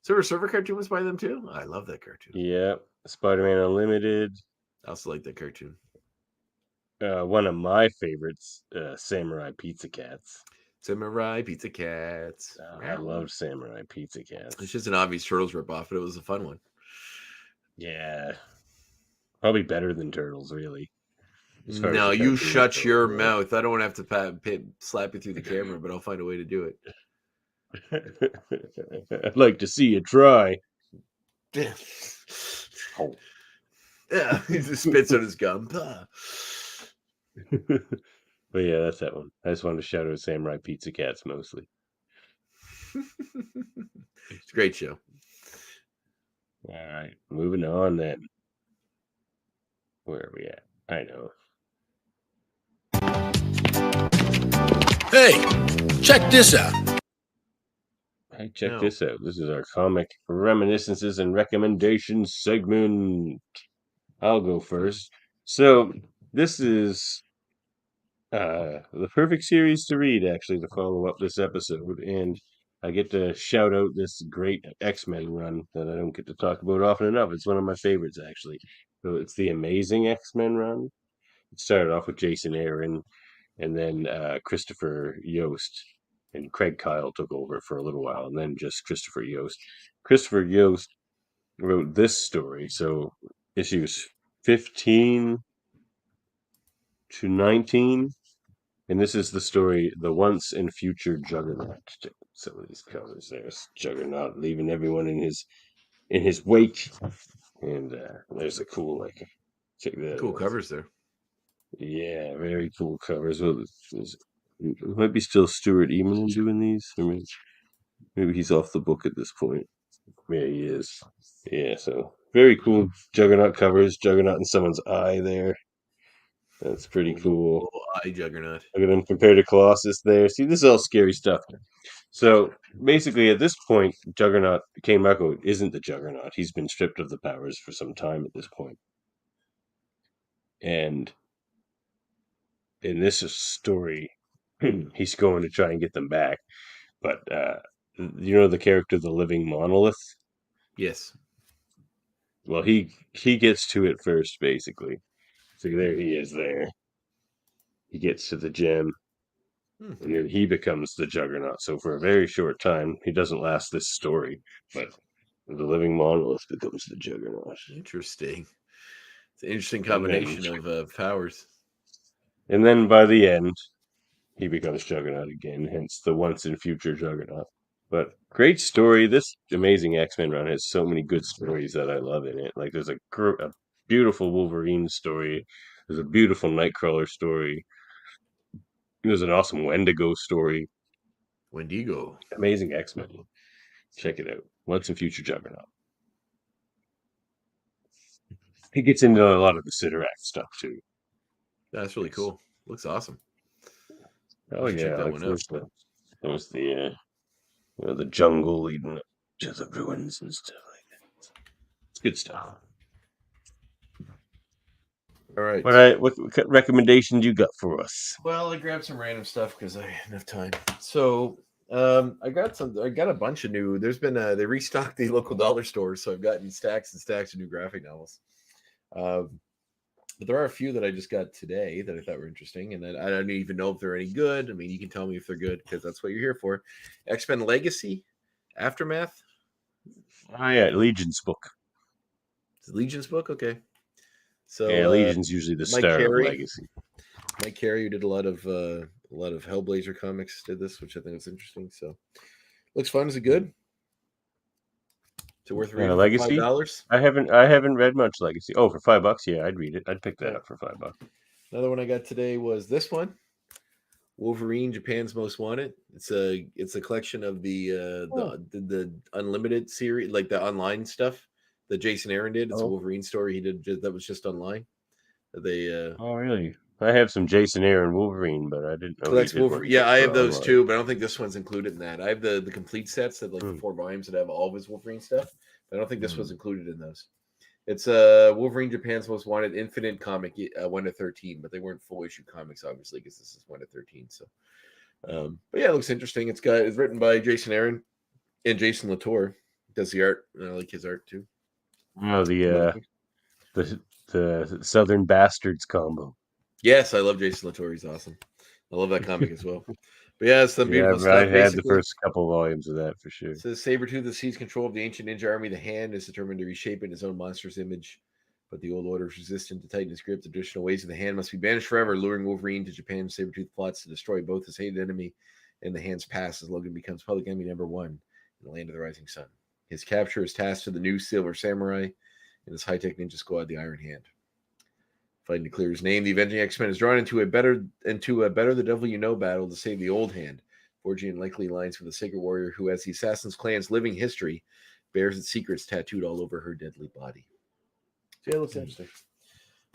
Silver Surfer cartoon was by them too. I love that cartoon.
Yeah. Spider-Man Unlimited.
I also like that cartoon.
One of my favorites, Samurai Pizza Cats.
Samurai Pizza Cats.
I love Samurai Pizza Cats.
It's just an obvious Turtles ripoff, but it was a fun one.
Yeah. Probably better than Turtles, really.
No, you shut your mouth. I don't want to have to slap you through the camera, but I'll find a way to do
it. I'd like to see you try.
Oh. Yeah, he just spits on his gum.
But yeah, that's that one. I just wanted to shout out Samurai Pizza Cats mostly.
It's a great show.
All right, moving on then. Where are we at? I know.
Hey, check this out.
Hey, check this out. This is our comic reminiscences and recommendations segment. I'll go first. So this is the perfect series to read, actually, to follow up this episode. And I get to shout out this great X-Men run that I don't get to talk about often enough. It's one of my favorites, actually. So it's the Amazing X-Men run. It started off with Jason Aaron, and then Christopher Yost. And Craig Kyle took over for a little while, and then just Christopher Yost. Christopher Yost wrote this story, so issues 15 to 19, and this is the story, The Once and Future Juggernaut. Some of these covers, there's Juggernaut leaving everyone in his wake, and there's a cool check that.
Cool covers there.
Yeah, very cool covers. Well, it might be still Stuart Eman doing these. I mean, maybe he's off the book at this point. Yeah, he is. Yeah, so very cool Juggernaut covers. Juggernaut in someone's eye there. That's pretty cool.
Eye Juggernaut.
Look at him compared to Colossus there. See, this is all scary stuff. So basically, at this point, Juggernaut, Cain Marco isn't the Juggernaut. He's been stripped of the powers for some time at this point. And in this story, he's going to try and get them back. But you know the character, the Living Monolith?
Yes.
Well, he gets to it first, basically. So there he is there. He gets to the gem. And then he becomes the Juggernaut. So for a very short time, he doesn't last this story. But the Living Monolith becomes the Juggernaut.
Interesting. It's an interesting combination of powers.
And then by the end, he becomes Juggernaut again, hence the Once and Future Juggernaut. But Great story. This Amazing X-Men run has so many good stories that I love in it. Like there's a beautiful Wolverine story. There's a beautiful Nightcrawler story. There's an awesome Wendigo story.
Wendigo.
Amazing X-Men. Check it out. Once and Future Juggernaut. He gets into a lot of the Sidorak stuff too.
That's really cool. Looks awesome.
Oh
should check
yeah,
that
like
one out.
there's the jungle leading up to the ruins and stuff like that. It's good stuff.
All right.
What recommendations you got for us?
Well, I grabbed some random stuff because I had enough time. So I got a bunch of new. There's been they restocked the local dollar stores, so I've gotten stacks and stacks of new graphic novels. But there are a few that I just got today that I thought were interesting, and I don't even know if they're any good. I mean, you can tell me if they're good because that's what you're here for. X-Men Legacy, Aftermath.
Oh yeah, Legion's book.
It's Legion's book, okay. So
yeah, Legion's usually the star of Legacy.
Mike Carey, who did a lot of Hellblazer comics, did this, which I think is interesting. So looks fun. Is it good? Is it worth reading?
Legacy?
For $5?
I haven't read much Legacy. Oh, for $5, yeah, I'd read it. I'd pick that up for $5.
Another one I got today was this one. Wolverine, Japan's Most Wanted. It's a collection of the Unlimited series, like the online stuff that Jason Aaron did. It's a Wolverine story he did that was just online.
Oh really? I have some Jason Aaron Wolverine, but I didn't know.
Wolverine. Yeah, I have those too, but I don't think this one's included in that. I have the complete sets that the 4 volumes that have all of his Wolverine stuff. But I don't think this was included in those. It's Wolverine, Japan's Most Wanted Infinite comic 1 to 13, but they weren't full issue comics, obviously, because this is 1 to 13. So, but yeah, it looks interesting. It's written by Jason Aaron and Jason Latour does the art. And I like his art too.
Oh, the Southern Bastards combo.
Yes, I love Jason Latour. He's awesome. I love that comic as well. But yeah, it's some beautiful stuff.
I had the first couple volumes of that for sure.
It says Sabretooth that sees control of the ancient ninja army. The Hand is determined to reshape it in his own monster's image. But the old order is resistant to tighten his grip. The traditional ways of the Hand must be banished forever, luring Wolverine to Japan. Sabretooth plots to destroy both his hated enemy and the Hand's past as Logan becomes public enemy number 1 in the land of the rising sun. His capture is tasked to the new Silver Samurai and his high-tech ninja squad, the Iron Hand. Fighting to clear his name, the Avenging X-Men is drawn into a better the devil you know battle to save the old Hand, forging likely lines with the Sacred Warrior who, as the Assassin's Clan's living history, bears its secrets tattooed all over her deadly body. So yeah, it looks interesting.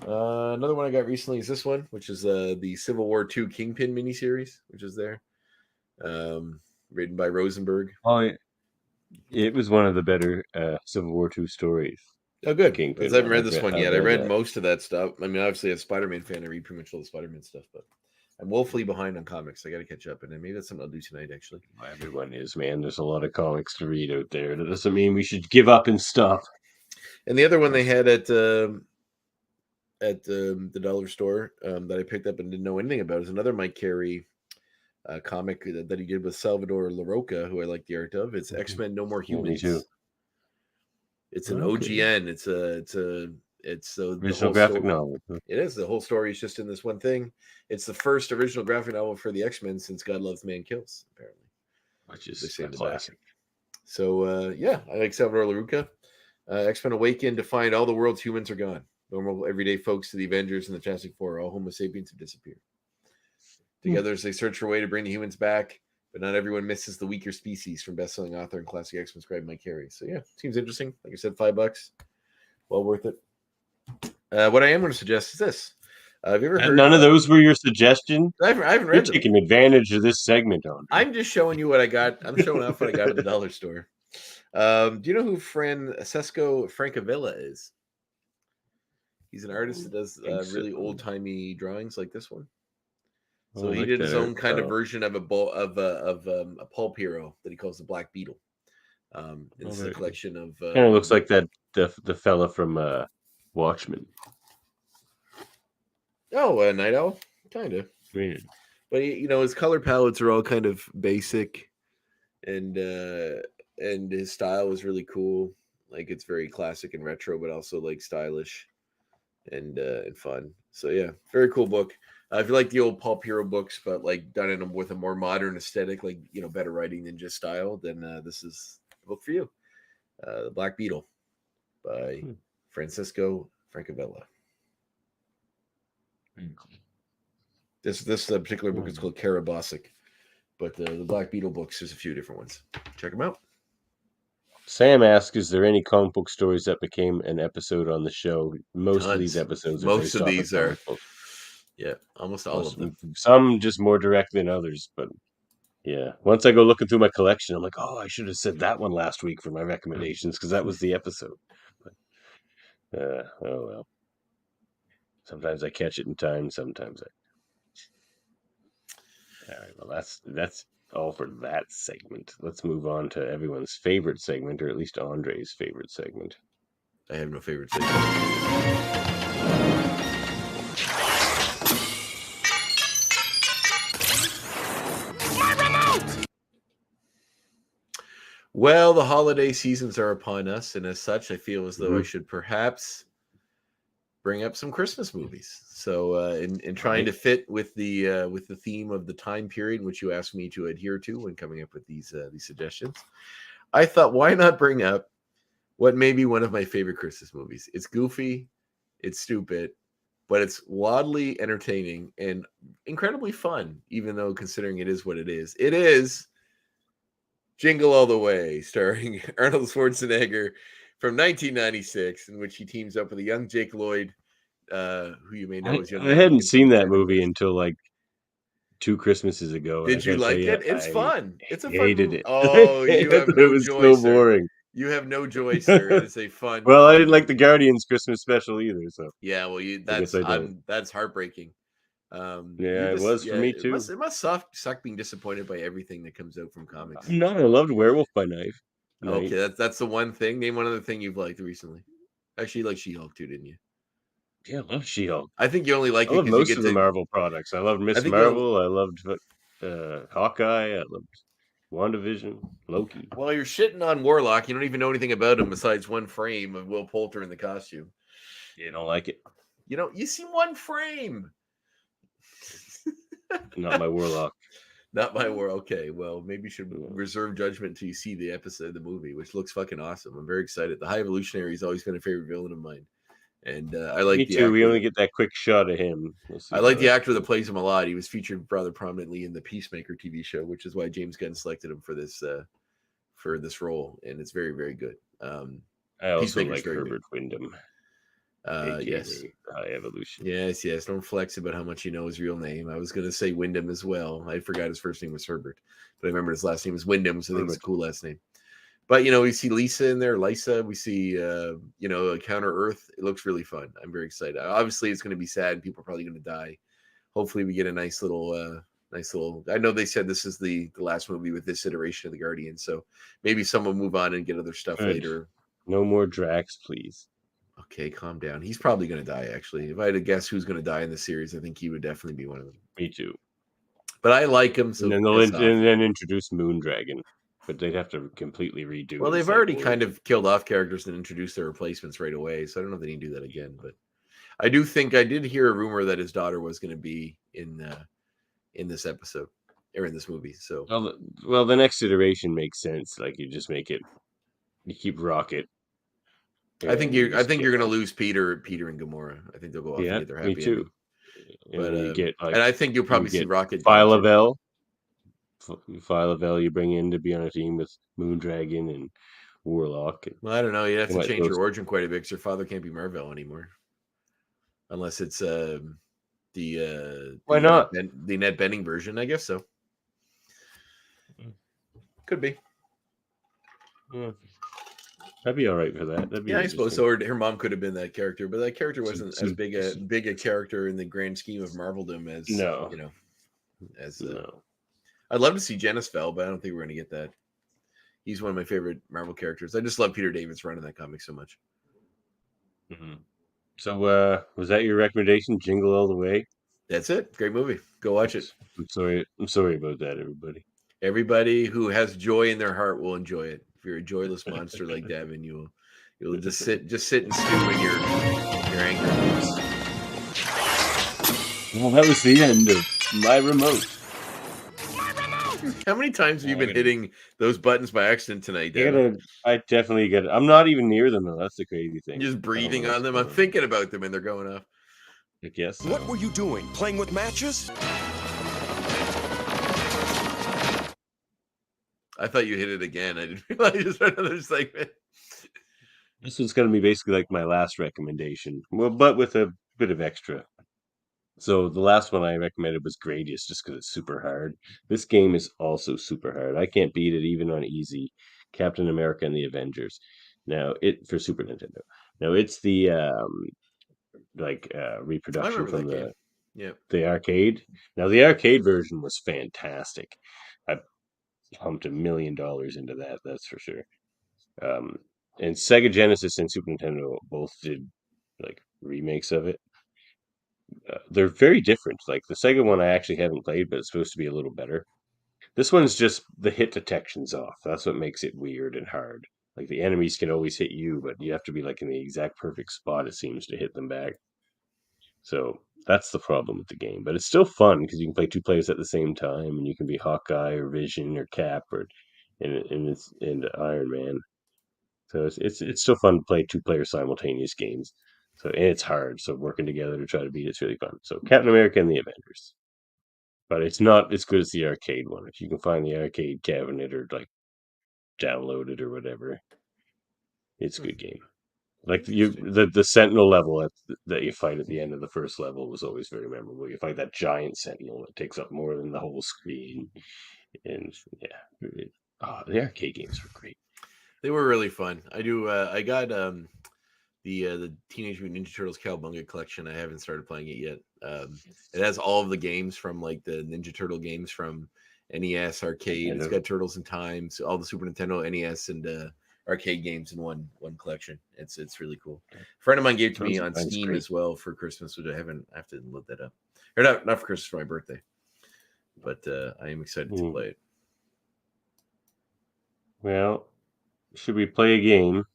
Another one I got recently is this one, which is the Civil War II Kingpin miniseries, which is there. Written by Rosenberg.
Oh, it was one of the better Civil War II stories.
Oh, good. I haven't read this one yet. I read most of that stuff. I mean, obviously, as a Spider-Man fan, I read pretty much all the Spider-Man stuff, but I'm woefully behind on comics. I got to catch up, and maybe that's something I'll do tonight, actually.
Everyone is, man. There's a lot of comics to read out there. That doesn't mean we should give up and stop.
And the other one they had at the dollar store that I picked up and didn't know anything about is another Mike Carey comic that he did with Salvador Larroca, who I like the art of. It's X-Men No More Humans.
Me too.
It's an OGN. It's the
original graphic novel.
It is. The whole story is just in this one thing. It's the first original graphic novel for the X-Men since God Loves Man Kills, apparently.
Which is a classic.
So yeah, I like Salvador Larroca. X-Men awaken to find all the world's humans are gone. Normal everyday folks to the Avengers and the Fantastic Four. All Homo sapiens have disappeared. Together as they search for a way to bring the humans back, but not everyone misses the weaker species from best-selling author and classic X-Men scribe Mike Carey. So yeah, seems interesting. Like I said, $5, well worth it. What I am going to suggest is this: have you ever heard?
None of those were your suggestion.
I haven't read.
You're taking advantage of this segment, on.
I'm just showing you what I got. I'm showing off what I got at the dollar store. Do you know who Francesco Francavilla is? He's an artist that does really old-timey drawings like this one. So he did his own kind of version of a pulp hero that he calls the Black Beetle. It's a collection of.
Kind of looks like that the fella from Watchmen.
Oh, Night Owl, kind of.
Weird.
But his color palettes are all kind of basic, and his style is really cool. Like it's very classic and retro, but also like stylish. and fun. So yeah, very cool book. If you like the old pulp hero books, but like done with a more modern aesthetic, like better writing than just style, then this is the book for you. The Black Beetle by Francisco Francavilla. This particular book is called Karabasic, but the Black Beetle books, there's a few different ones. Check them out.
Sam asks, is there any comic book stories that became an episode on the show? Most
Tons.
Of these episodes are
most
based
of
off
these
comic
are
book.
Yeah, almost all of them.
Some just more directly than others, but yeah. Once I go looking through my collection, I'm like, oh, I should have said that one last week for my recommendations because that was the episode. But, oh well. Sometimes I catch it in time. Sometimes I. All right. Well, that's all for that segment. Let's move on to everyone's favorite segment, or at least Andre's favorite segment.
I have no favorite segment. Well, the holiday seasons are upon us, and as such, I feel as though I should perhaps bring up some Christmas movies. So, in trying to fit with the theme of the time period which you asked me to adhere to when coming up with these suggestions, I thought, why not bring up what may be one of my favorite Christmas movies? It's goofy, it's stupid, but it's wildly entertaining and incredibly fun, even though considering it is what it is. It is Jingle All the Way, starring Arnold Schwarzenegger from 1996, in which he teams up with a young Jake Lloyd, who you may know as young.
I hadn't seen that movie until like 2 Christmases ago.
Did you like it? It's fun. It's a fun movie.
It.
Oh, you have no joy,
so boring.
You have no joy, sir. It is a fun.
Well, I didn't like the Guardians Christmas special either. So
yeah, well, that's heartbreaking.
It was for me too.
It must suck being disappointed by everything that comes out from comics.
No, I loved Werewolf by Night.
Okay, that's the one thing. Name one other thing you've liked recently. Actually, you liked She-Hulk too, didn't you?
Yeah, I love She-Hulk.
I think you only like
I love most of the Marvel products. I loved Miss Marvel. I loved Hawkeye. I loved WandaVision, Loki.
Well, you're shitting on Warlock. You don't even know anything about him besides one frame of Will Poulter in the costume.
You don't like it?
You see one frame.
Not my Warlock.
Not my Warlock. Okay, well, maybe you should reserve judgment until you see the episode of the movie, which looks fucking awesome. I'm very excited. The High Evolutionary has always been a favorite villain of mine. And I like
Me too. We only get that quick shot of him.
I like the actor that plays him a lot. He was featured rather prominently in the Peacemaker TV show, which is why James Gunn selected him for this role, and it's very, very good.
I also like Herbert Wyndham.
Yes,
High Evolution.
Yes. Don't flex about how much you know his real name. I was going to say Wyndham as well. I forgot his first name was Herbert, but I remember his last name was Wyndham, so I think it's a cool last name. But we see Lisa in there, Lysa. We see Counter Earth. It looks really fun. I'm very excited. Obviously, it's going to be sad. People are probably going to die. Hopefully, we get a nice little. I know they said this is the last movie with this iteration of the Guardian, so maybe someone will move on and get other stuff later.
No more Drax, please.
Okay, calm down. He's probably going to die. Actually, if I had to guess who's going to die in the series, I think he would definitely be one of them.
Me too.
But I like him. So
and then they'll introduce Moondragon. But they'd have to completely redo.
Well, they've already kind of killed off characters and introduced their replacements right away. So I don't know if they need to do that again. But I did hear a rumor that his daughter was going to be in this episode or in this movie. So
well, the next iteration makes sense. Like you just make it, you keep Rocket.
I think you're going to lose Peter and Gamora. I think they'll go off and get their happy ending. But and I think you'll probably see Rocket.
Phyla-Vell you bring in to be on a team with Moondragon and Warlock.
Well, I don't know. You have to change your origin quite a bit because your father can't be Marvel anymore, unless it's
why not
the Ned Benning version? I guess so. Could be.
Yeah. I'd be all right for that.
Yeah, I suppose so. Or her mom could have been that character, but that character wasn't as big a character in the grand scheme of Marveldom as no. I'd love to see Genisfell, but I don't think we're going to get that. He's one of my favorite Marvel characters. I just love Peter David's run in that comic so much.
Mm-hmm. So, was that your recommendation? Jingle All the Way.
That's it. Great movie. Go watch it.
I'm sorry about that, everybody.
Everybody who has joy in their heart will enjoy it. If you're a joyless monster like Davan, you'll just sit and stew in your anger.
Well, that was the end of my remote.
How many times have you been hitting those buttons by accident tonight, Davan?
I definitely get it. I'm not even near them, though. That's the crazy thing.
You're just breathing on them. I'm thinking about them, and they're going off.
I guess so.
What were you doing? Playing with matches?
I thought you hit it again. I didn't realize you started another segment.
This was going to be basically like my last recommendation, well, but with a bit of extra. So the last one I recommended was Gradius, just because it's super hard. This game is also super hard. I can't beat it even on easy. Captain America and the Avengers. Now it for Super Nintendo. Now it's the reproduction from the arcade. Now the arcade version was fantastic. I pumped $1 million into that. That's for sure. And Sega Genesis and Super Nintendo both did like remakes of it. They're very different. Like the Sega one, I actually haven't played, but it's supposed to be a little better. This one's just the hit detection's off. That's what makes it weird and hard. Like the enemies can always hit you, but you have to be like in the exact perfect spot, it seems, to hit them back. So that's the problem with the game. But it's still fun because you can play two players at the same time, and you can be Hawkeye or Vision or Cap or and Iron Man. So it's still fun to play two player simultaneous games. So and it's hard. So working together to try to beat it's really fun. So Captain America and the Avengers. But it's not as good as the arcade one. If you can find the arcade cabinet or like download it or whatever, it's a good game. Like the Sentinel level that you fight at the end of the first level was always very memorable. You fight that giant Sentinel that takes up more than the whole screen, and yeah, the arcade games were great.
They were really fun. I got the Teenage Mutant Ninja Turtles Cowabunga collection. I haven't started playing it yet. It has all of the games from like the Ninja Turtle games from NES arcade. It's got Turtles in Time, so all the Super Nintendo, NES, and arcade games in one collection. It's really cool. A friend of mine gave it to me on Steam as well for Christmas, which I have to load that up. Or not for Christmas, for my birthday. But I am excited to play it.
Well, should we play a game?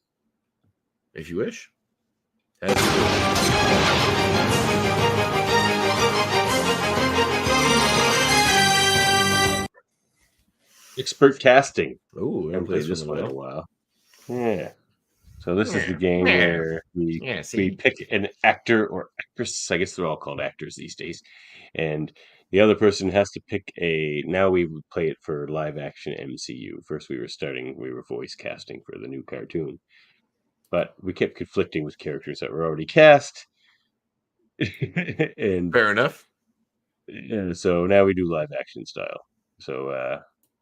If you wish.
Expert casting.
Oh,
I haven't played this one in a while. Yeah. So this is the game where we pick an actor or actress. I guess they're all called actors these days. And the other person has to pick now we would play it for live action MCU. First we were voice casting for the new cartoon. But we kept conflicting with characters that were already cast. And
fair enough.
And so now we do live action style. So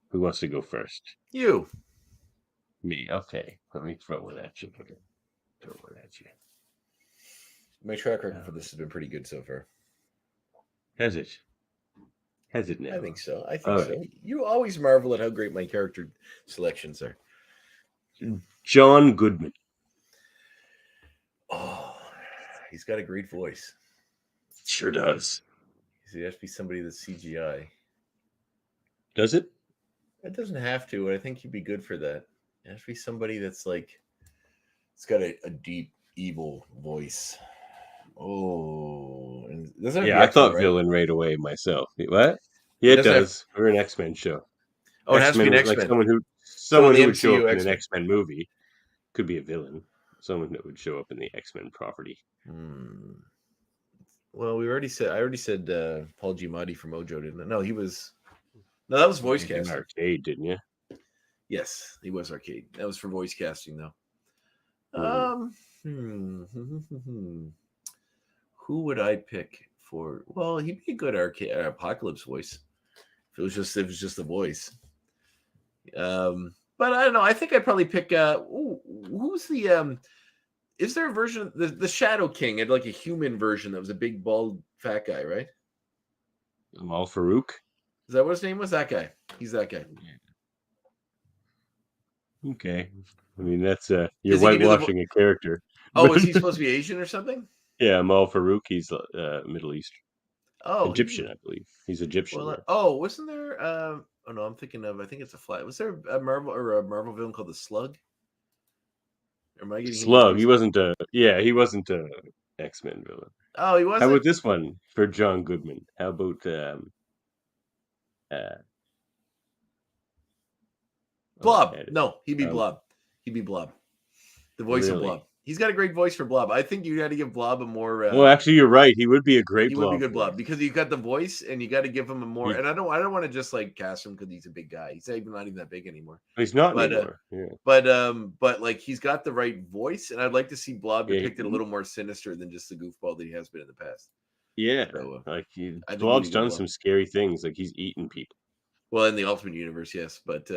who wants to go first?
You.
Me. Okay. Let me throw it at you.
My track record for this has been pretty good so far.
Has it? Has it now?
I think so. Right. You always marvel at how great my character selections are.
John Goodman.
Oh, he's got a great voice.
Sure does.
He has to be somebody that's CGI.
Does it?
It doesn't have to, but I think he'd be good for that. It has to be somebody that's like, it's got a deep, evil voice. Oh, and
I thought villain right away myself. What? Yeah, it does. We're an X-Men show.
Oh, it has to be an X-Men.
Like someone who would show up in an X-Men movie could be a villain. Someone that would show up in the X-Men property.
Well, I already said Paul Giamatti from Mojo, didn't I? No, that was voice casting.
Arcade, didn't you?
Yes, he was arcade. That was for voice casting, though. Who would I pick for? Well, he'd be a good arcade Apocalypse voice. If it was just the voice. But I don't know. I think I'd probably pick. Who's the? Is there a version of the Shadow King had like a human version that was a big bald fat guy, right?
Amal Farouk.
Is that what his name was? That guy. He's that guy.
Okay. I mean, that's you're whitewashing a character.
Oh, is he supposed to be Asian or something?
Yeah, Amal Farouk. He's Middle East.
Oh,
Egyptian, I believe. He's Egyptian.
Well, wasn't there? Oh no, I'm thinking of. I think it's a fly. Was there a Marvel villain called the Slug? Or am I getting
Slug? He wasn't a. Yeah, he wasn't a X-Men villain.
Oh, he
How
wasn't.
about this one for John Goodman? How about
Blob?
I had it.
No, he'd be Blob. He'd be Blob. The voice of
Really?
Blob. He's got a great voice for Blob. I think you got to give Blob a more.
Well, actually, you're right. He would be a great
He would be
Blob
good Blob
voice.
because you got the voice, and you got to give him a more.
He-
And I don't want to just like cast him because he's a big guy. He's not even that big anymore.
He's not
But
anymore. Yeah.
but like he's got the right voice, and I'd like to see Blob
Yeah,
depicted a little more sinister than just the goofball that he has been in the past.
Yeah,
So,
like
I think
Blob's
he'd be
done
Blob.
some scary things, like he's eaten people.
Well, in the Ultimate Universe, yes, but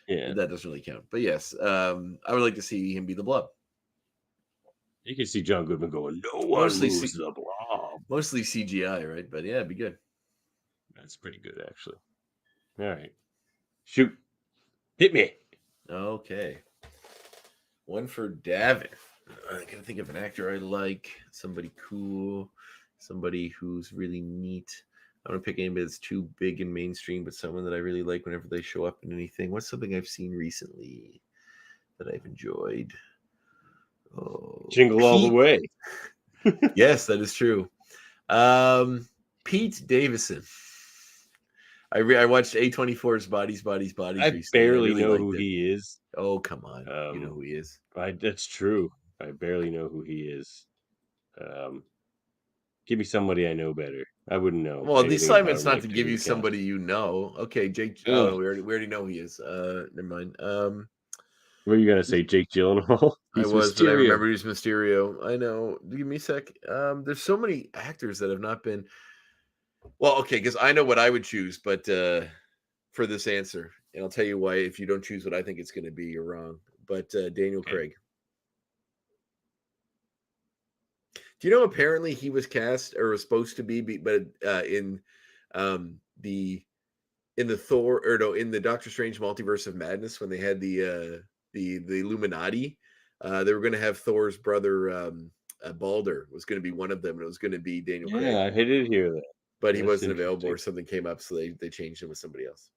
Yeah,
that doesn't really count. But yes, I would like to see him be the Blob.
you can see John Goodman going, "No one
Mostly
moves the Blob."
Mostly CGI, right? But yeah, it'd be good.
That's pretty good, actually. All right, shoot, hit me.
Okay. One for Davan. I gotta think of an actor I like, somebody cool, somebody who's really neat. I don't pick anybody that's too big and mainstream, but someone that I really like whenever they show up in anything. What's something I've seen recently that I've enjoyed? Oh,
Jingle all the way.
Yes, that is true. Pete Davidson. I watched A24's Bodies
I
recently.
barely
really
know
liked
who
it.
he is.
Oh, come on. You know who he is.
That's true. I barely know who he is. Give me somebody I know better. I wouldn't know.
Well, the
anything about
assignment's
him,
not
like,
to
to
give
do
you
with Cain.
somebody you know. Okay, Jake.
Ugh.
Oh, we already know who he is. Never mind.
What are you gonna say, Jake Gyllenhaal?
I
He's
was, but I
Mysterio.
remember he was Mysterio. I know. Give me a sec. There's so many actors that have not been. Well, okay, because I know what I would choose, but for this answer, and I'll tell you why. If you don't choose what I think it's going to be, you're wrong. But Daniel Craig. Do you know apparently he was cast or was supposed to be, but in the Thor or no, in the Doctor Strange Multiverse of Madness when they had the Illuminati, they were going to have Thor's brother Balder was going to be one of them, and it was going to be Daniel Craig.
Yeah, I did hear that.
But he
That's
wasn't available, or
interesting.
something came up, so they changed him with somebody else.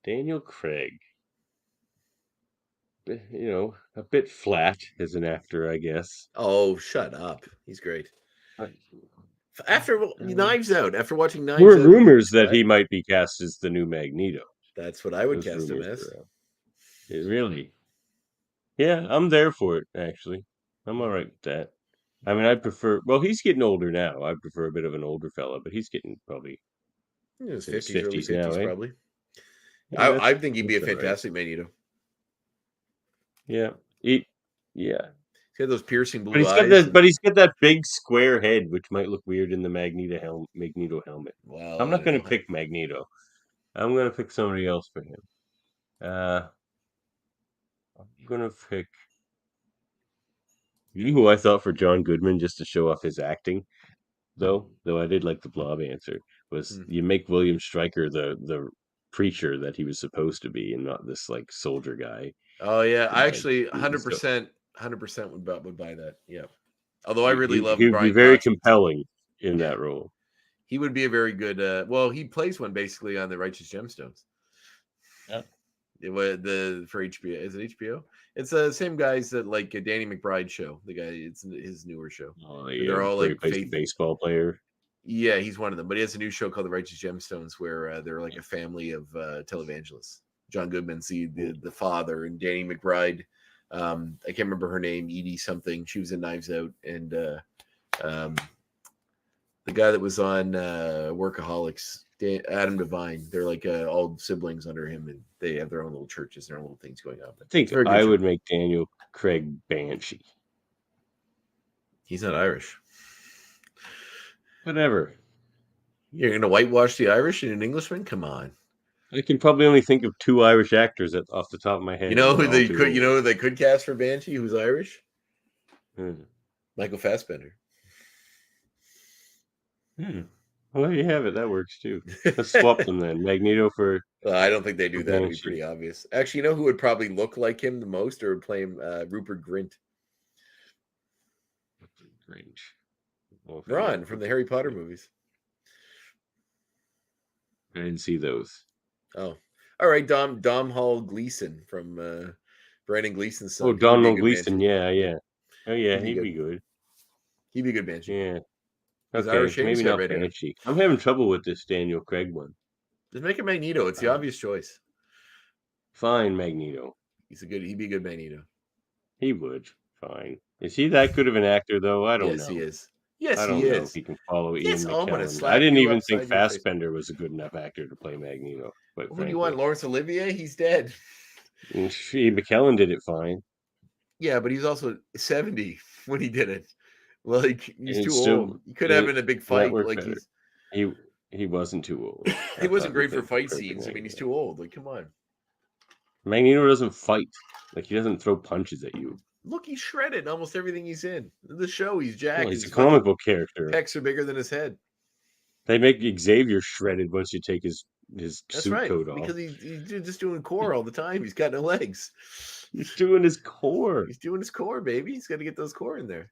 Daniel Craig. You know, a bit flat as an actor, I guess.
Oh, shut up! He's great.
But
After Knives Out, after watching Knives
there were
Out,
rumors that he might be cast as the new Magneto.
That's what I would
Those
cast him
rumors
as.
were out. Really? Yeah, I'm there for it, actually. I'm all right with that. I mean, I prefer. Well, he's getting older now. I prefer a bit of an older fella, but he's getting probably
In his
in his
50s, early
50s now,
50s,
eh?
probably.
Yeah,
I think he'd be a
that's all right.
fantastic Magneto.
Yeah, yeah.
He's got those piercing blue
But he's
eyes.
got that. But he's got that big square head, which might look weird in the Magneto helmet.
Well,
I'm not going to pick Magneto. I'm going to pick somebody else for him. I'm going to pick. You know who I thought for John Goodman, just to show off his acting, though I did like the Blob answer, was you make William Stryker the preacher that he was supposed to be, and not this like soldier guy.
Oh yeah, I
Like,
actually 100% would buy that. Yeah. Although I really love
he would
Brian
be very
Cox.
compelling in that role.
He would be a very good. Well, he plays one basically on the Righteous Gemstones.
Yeah.
It was for HBO. Is it HBO? It's the same guys that like Danny McBride show. The guy, it's his newer show.
Oh,
They're all like
the baseball player.
Yeah, he's one of them. But he has a new show called The Righteous Gemstones, where they're like a family of televangelists. John Goodman's the father, and Danny McBride. I can't remember her name, Edie something. She was in Knives Out, and the guy that was on Workaholics, Adam Devine. They're like all siblings under him, and they have their own little churches, their own little things going on.
I think I would make Daniel Craig Banshee.
He's not Irish.
Whatever.
You're going to whitewash the Irish in an Englishman? Come on.
I can probably only think of 2 Irish actors off the top of my head.
You know who they could? You know who they could cast for Banshee? Who's Irish? Michael Fassbender.
Well, there you have it. That works too. Let's swap them then. Magneto for.
I don't think they do that. It'd be
Banshee.
pretty obvious. Actually, you know who would probably look like him the most, or would play him? Rupert Grint. Ron from the Harry Potter movies.
I didn't see those.
Oh, all right. Dom Hall Gleason from Brandon Gleason's son.
Oh, Donald Gleason. Yeah. Oh, yeah. He'd be good.
He'd be a good Banshee.
Yeah.
He's
Okay,
Irish,
maybe
he's got
not
red hair.
Banshee. I'm having trouble with this Daniel Craig one.
Just make him Magneto. It's the obvious choice.
Fine, Magneto.
He'd be a good Magneto.
He would. Fine. Is he that good of an actor, though? I don't know.
Yes, he is. Yes,
I don't
he
know
is.
if he can follow
Yes,
Ian
I'm gonna
McKellen.
slap
I didn't
you
even think
upside your face.
Fassbender was a good enough actor to play Magneto. But
Who do you want? Laurence Olivier? He's dead.
Ian McKellen did it fine.
Yeah, but he's also 70 when he did it. Like, he's
And
too
still-
old. He could have in a big
that
fight.
worked
Like
better.
he's
He wasn't too old.
he
I
wasn't
thought
great
he
for
played
fight
perfect
scenes. I mean, he's
Magneto.
too old. Like, come on.
Magneto doesn't fight. Like, he doesn't throw punches at you.
Look, he's shredded in almost everything he's in. The show, he's jacked.
Well, he's a
His
comic book character.
pecs are bigger than his head.
They make Xavier shredded once you take his
That's
suit
right.
coat off.
Because he's just doing core all the time. He's got no legs.
He's doing his core.
He's doing his core, baby. He's got to get those core in there.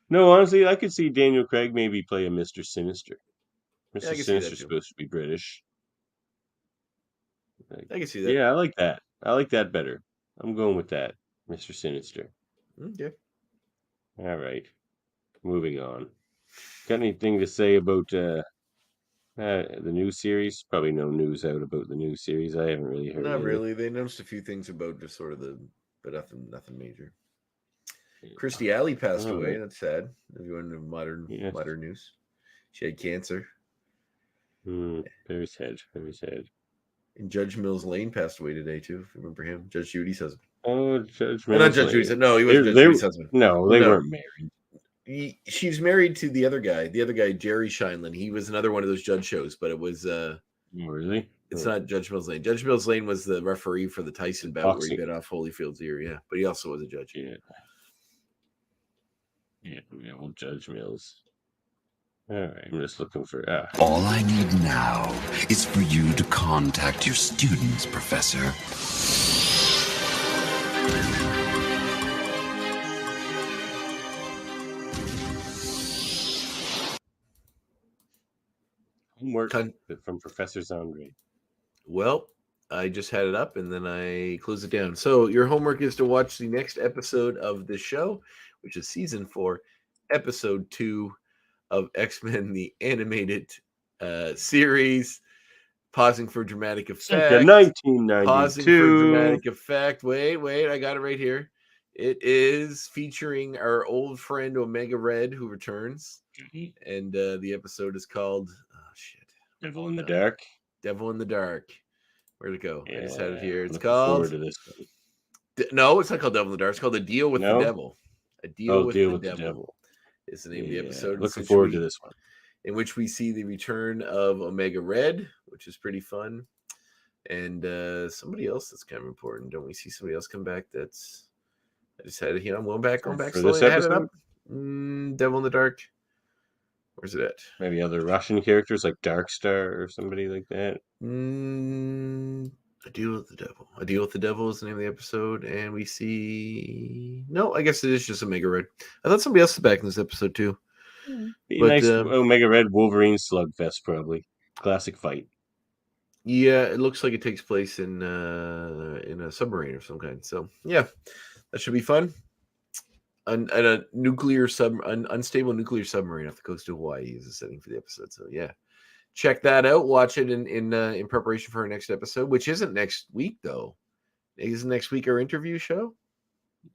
No, honestly, I could see Daniel Craig maybe play a Mr. Sinister.
Yeah, I
Mr.
can see that
Sinister's
too.
supposed to be British.
I can see that.
Yeah, I like that. I like that better. I'm going with that, Mr. Sinister.
Okay.
All right. Moving on. Got anything to say about the new series? Probably no news out about the new series. I haven't really heard.
Not really. They announced a few things about just sort of but nothing major. Christy Alley passed away. That's sad. Everyone in modern news. She had cancer.
Very sad. Very sad.
And Judge Mills Lane passed away today too. If you remember him, Judge Judy's husband.
Oh, Judge Mills.
Not Judge Judy's. No, he wasn't Judge Judy's husband.
No, they weren't married.
She's married to the other guy, Jerry Scheinlin. He was another one of those judge shows, but it was
really?
It's not Judge Mills Lane. Judge Mills Lane was the referee for the Tyson bout where he bit off Holyfield's ear. Yeah, but he also was a judge.
Yeah, well, Judge Mills. All right, I'm just looking for.
All I need now is for you to contact your students, Professor.
Homework from Professor Zandre.
Well, I just had it up and then I closed it down. So your homework is to watch the next episode of the show, which is season 4, episode 2 of X-Men, the animated series. Pausing for dramatic effect.
1992.
Pausing for dramatic effect. Wait, I got it right here. It is featuring our old friend Omega Red, who returns. And the episode is called
Devil in the Dark.
Devil in the Dark. Where'd it go?
Yeah,
I just had it here. It's
looking
called.
forward to this one.
No, it's not called Devil in the Dark. It's called A Deal with the Devil. A Deal with the Devil is the name of the episode.
Looking forward to this one.
In which we see the return of Omega Red, which is pretty fun. And somebody else that's kind of important. Don't we see somebody else come back? I just had it here. I'm going back
for
slowly.
this
I had it
episode?
up. Devil in the Dark. Where's it at?
Maybe other Russian characters like Darkstar or somebody like that.
A Deal with the Devil. A Deal with the Devil is the name of the episode. And we see... No, I guess it is just Omega Red. I thought somebody else was back in this episode too.
Be nice Omega Red Wolverine slugfest, probably. Classic fight.
Yeah, it looks like it takes place in a submarine of some kind. So yeah, that should be fun. And a unstable nuclear submarine off the coast of Hawaii is the setting for the episode. So yeah, check that out. Watch it in preparation for our next episode, which isn't next week though. Isn't next week our interview show?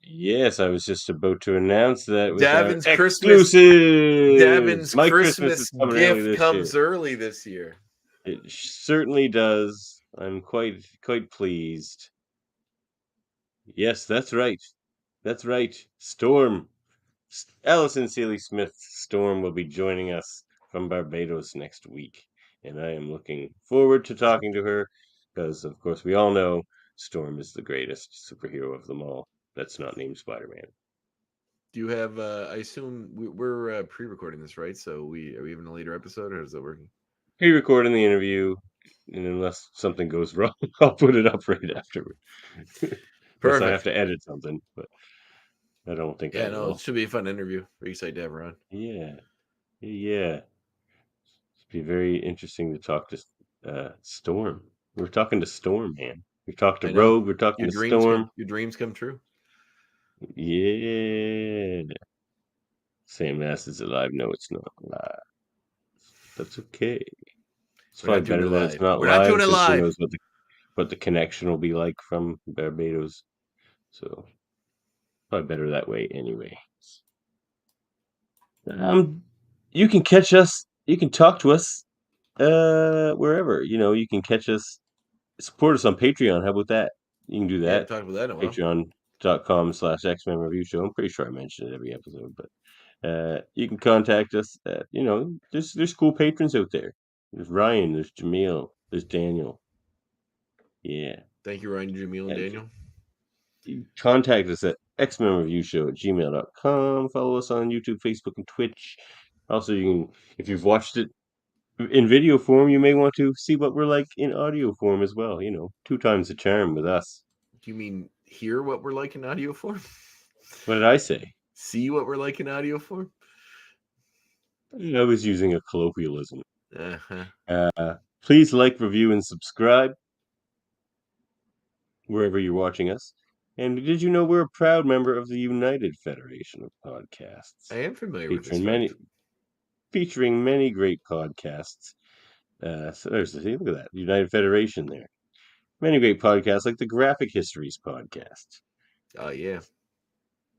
Yes, I was just about to announce that.
Davin's
Christmas.
Davin's
My
Christmas gift comes
year.
early this year.
It certainly does. I'm quite pleased. Yes, that's right. That's right. Storm. Alison Seeley Smith Storm will be joining us from Barbados next week. And I am looking forward to talking to her because, of course, we all know Storm is the greatest superhero of them all. That's not named Spider-Man.
Do you have? I assume we're pre-recording this, right? So are we even a later episode, or is that working?
Pre-recording the interview, and unless something goes wrong, I'll put it up right afterward. Unless I have to edit something, but I don't think I will.
It should be a fun interview. We're excited to have her on.
Yeah. It'd be very interesting to talk to Storm. We're talking to Storm, man. We talked to Rogue. We're talking to Storm.
Your dreams come true.
Yeah. Sam Nass is alive. No, it's not live. That's okay. It's
We're not
probably
doing
better
it
that
live.
it's not
We're not
live
doing it
because who
live.
knows what the connection will be like from Barbados. So probably better that way anyway. You can catch us. You can talk to us wherever. You can catch us. Support us on Patreon. How about that? You can do
Yeah,
that.
talk about that in a while.
Patreon.com/X-Men Review Show. I'm pretty sure I mentioned it every episode, but you can contact us. There's cool patrons out there. There's Ryan. There's Jaemeel. There's Daniel. Yeah.
Thank you, Ryan, Jaemeel, and Daniel.
You contact us at xmenreviewshow@gmail.com. Follow us on YouTube, Facebook, and Twitch. Also, if you've watched it in video form, you may want to see what we're like in audio form as well. 2 times the charm with us.
Do you mean hear what we're like in audio form?
What did I say?
See what we're like in audio form?
I was using a colloquialism.
Uh-huh.
Please like, review, and subscribe wherever you're watching us. And did you know we're a proud member of the United Federation of Podcasts?
I am familiar with this fact.
Featuring many great podcasts. So look at that. United Federation there. Many great podcasts like the Graphic Histories podcast.
Oh, yeah.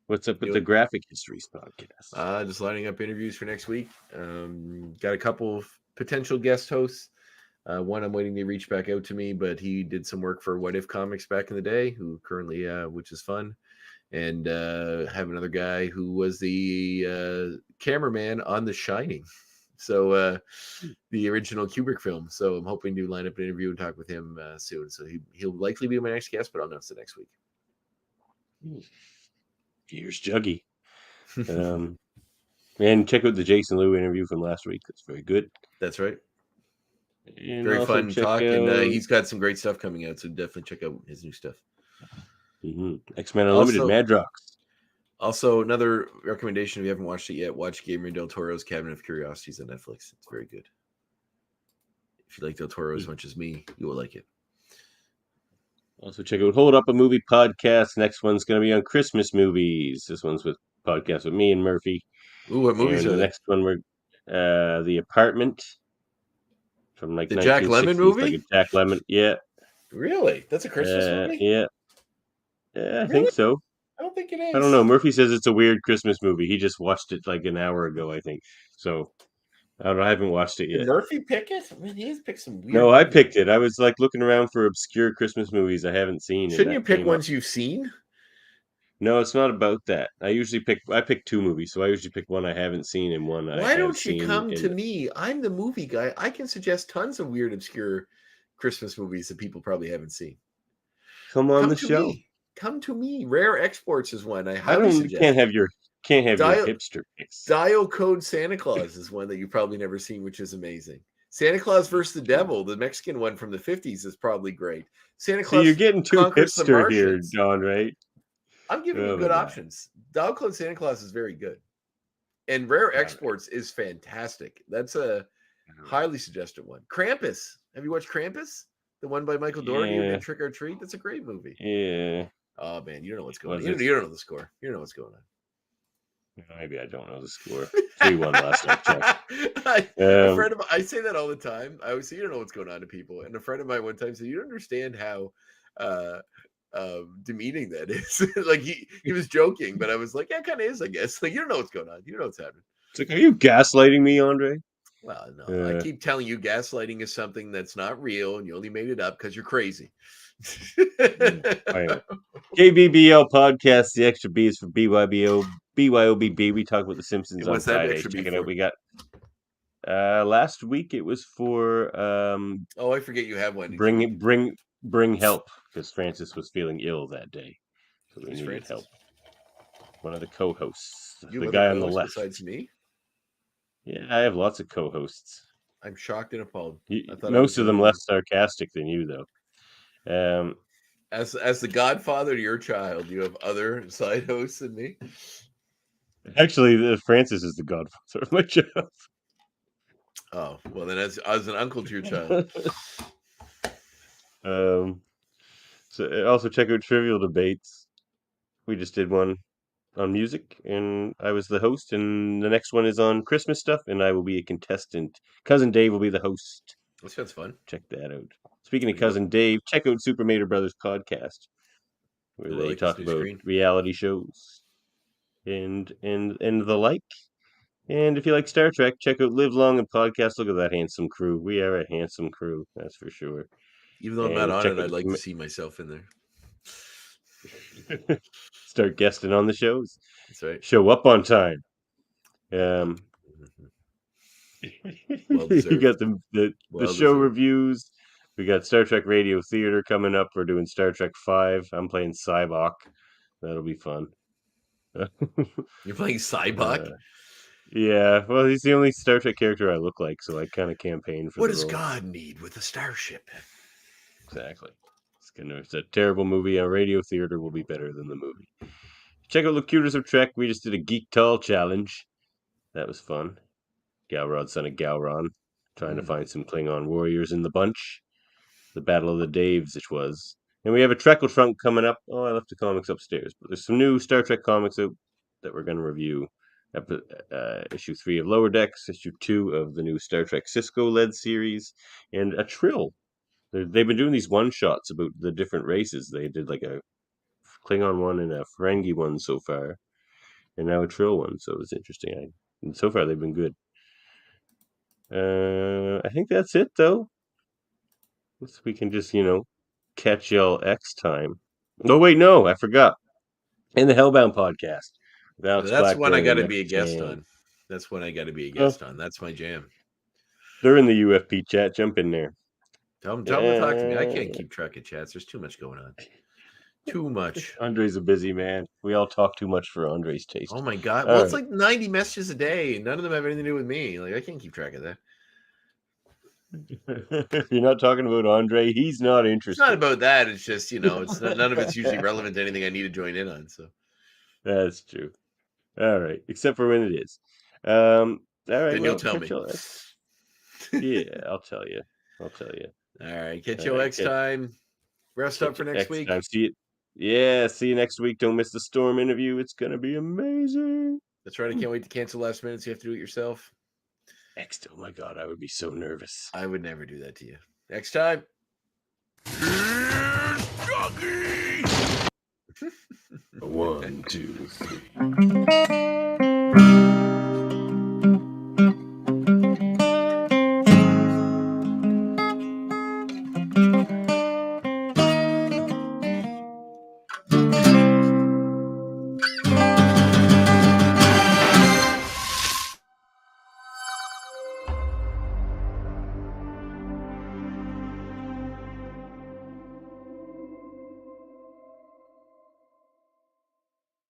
What's up with the Graphic Histories podcast?
Just lining up interviews for next week. Got a couple of potential guest hosts. One I'm waiting to reach back out to me, but he did some work for What If Comics back in the day, who currently, which is fun. And have another guy who was the cameraman on The Shining. So the original Kubrick film. So I'm hoping to line up an interview and talk with him soon. So he'll likely be my next guest, but I'll announce it next week.
Here's Juggy. And check out the Jason Liu interview from last week. It's very good.
That's right.
And
very fun talk. And he's got some great stuff coming out. So definitely check out his new stuff.
X-Men Unlimited, Madrox.
Also, another recommendation, if you haven't watched it yet, watch Guillermo del Toro's Cabinet of Curiosities on Netflix. It's very good. If you like Del Toro as much as me, you will like it.
Also, check out Hold Up a Movie podcast. Next one's going to be on Christmas movies. This one's with podcast with me and Murphy.
Ooh, what movies are
the
they?
next one, we're The Apartment from like
the Jack Lemmon movie?
Like a Jack Lemmon, yeah.
Really? That's a Christmas movie?
Yeah. Yeah, I think so.
I don't think it is.
I don't know. Murphy says it's a weird Christmas movie. He just watched it like an hour ago, I think. So I don't know. I haven't watched it yet.
Did Murphy pick it? I mean, he's picked some weird.
No, I picked it. I was like looking around for obscure Christmas movies I haven't seen.
Shouldn't you pick ones you've seen?
No, it's not about that. I pick 2 movies, so I usually pick one I haven't seen and one I have seen.
Why don't you come to me? I'm the movie guy. I can suggest tons of weird, obscure Christmas movies that people probably haven't seen.
Come on the show.
Come to me. Rare Exports is one I highly suggest.
Can't have your hipster picks.
Dial Code Santa Claus is one that you've probably never seen, which is amazing. Santa Claus versus the Devil, the Mexican one from the 50s, is probably great. Santa Claus.
So you're getting too hipster here, Don, right?
I'm giving you good options. Dial Code Santa Claus is very good. And Rare Exports is fantastic. That's a highly suggested one. Krampus. Have you watched Krampus? The one by Michael Dougherty and Trick or Treat? That's a great movie.
Yeah.
Oh, man, you don't know what's going on. You don't know the score. You don't know what's going on.
Maybe I don't know the score. 3-1 last night.
A friend of mine, I say that all the time. I always say you don't know what's going on to people. And a friend of mine one time said, you don't understand how demeaning that is. Like he was joking, but I was like, yeah, it kind of is, I guess. Like, you don't know what's going on. You don't know what's happening.
It's like, are you gaslighting me, Andre?
Well, no. I keep telling you gaslighting is something that's not real and you only made it up because you're crazy.
KBBL podcast, the extra B is for BYOBB. We talk about the Simpsons on Friday. Check it out. We got last week it was for
I forget you have one.
Bring help, because Francis was feeling ill that day. So we needed help. One of the co-hosts. The guy on the left.
Besides me?
Yeah, I have lots of co-hosts.
I'm shocked and appalled.
Most of them less sarcastic than you, though.
As the godfather to your child, you have other side hosts than me?
Actually, Francis is the godfather of my child.
Oh, well, then as an uncle to your child.
So also check out Trivial Debates. We just did one on music, and I was the host. And the next one is on Christmas stuff, and I will be a contestant. Cousin Dave will be the host.
That sounds fun.
Check that out. Speaking of Cousin Dave, check out Super Mater Brothers podcast, where they
like
talk about reality shows and the like. And if you like Star Trek, check out Live Long and Podcast. Look at that handsome crew. We are a handsome crew, that's for sure.
Even though I'm not on it, I'd like to see myself in there.
Start guesting on the shows.
That's right.
Show up on time. You got the show reviews. We got Star Trek Radio Theater coming up. We're doing Star Trek 5. I'm playing Cybok. That'll be fun.
You're playing Cybok?
Yeah, well, he's the only Star Trek character I look like, so I kind of campaign for
what
the
does
role.
God need with a starship?
Exactly. It's a terrible movie. A radio theater will be better than the movie. Check out Locutors of Trek. We just did a Geek Tall challenge. That was fun. Galrod, son of Galron, trying to find some Klingon warriors in the bunch. The Battle of the Daves, it was. And we have a Treckle Trunk coming up. Oh, I left the comics upstairs. But there's some new Star Trek comics out that we're going to review. Issue 3 of Lower Decks, issue 2 of the new Star Trek Cisco-led series, and a Trill. They've been doing these one-shots about the different races. They did like a Klingon one and a Ferengi one so far, and now a Trill one, so it's interesting. And so far, they've been good. I think that's it, though. We can just, catch y'all X time. Oh, wait, no, I forgot. In the Hellbound podcast.
That's when I got to be a guest on. That's when I got to be a guest on. That's my jam.
They're in the UFP chat. Jump in there.
Tell them to talk to me. I can't keep track of chats. There's too much going on. Too much.
Andre's a busy man. We all talk too much for Andre's taste.
Oh my god. Well, it's like 90 messages a day. None of them have anything to do with me. Like, I can't keep track of that.
You're not talking about Andre. He's not interested.
It's not about that. It's just, it's none of it's usually relevant to anything I need to join in on. So
that's true. All right, except for when it is. All right,
then you'll tell me.
Yeah, I'll tell you. All
right, catch you next time. Rest up for next week.
See you. Yeah, see you next week. Don't miss the Storm interview. It's gonna be amazing.
That's right. I can't wait to cancel last minute, so you have to do it yourself.
Next, oh my god, I would be so nervous.
I would never do that to you. Next time.
1, 2, 3.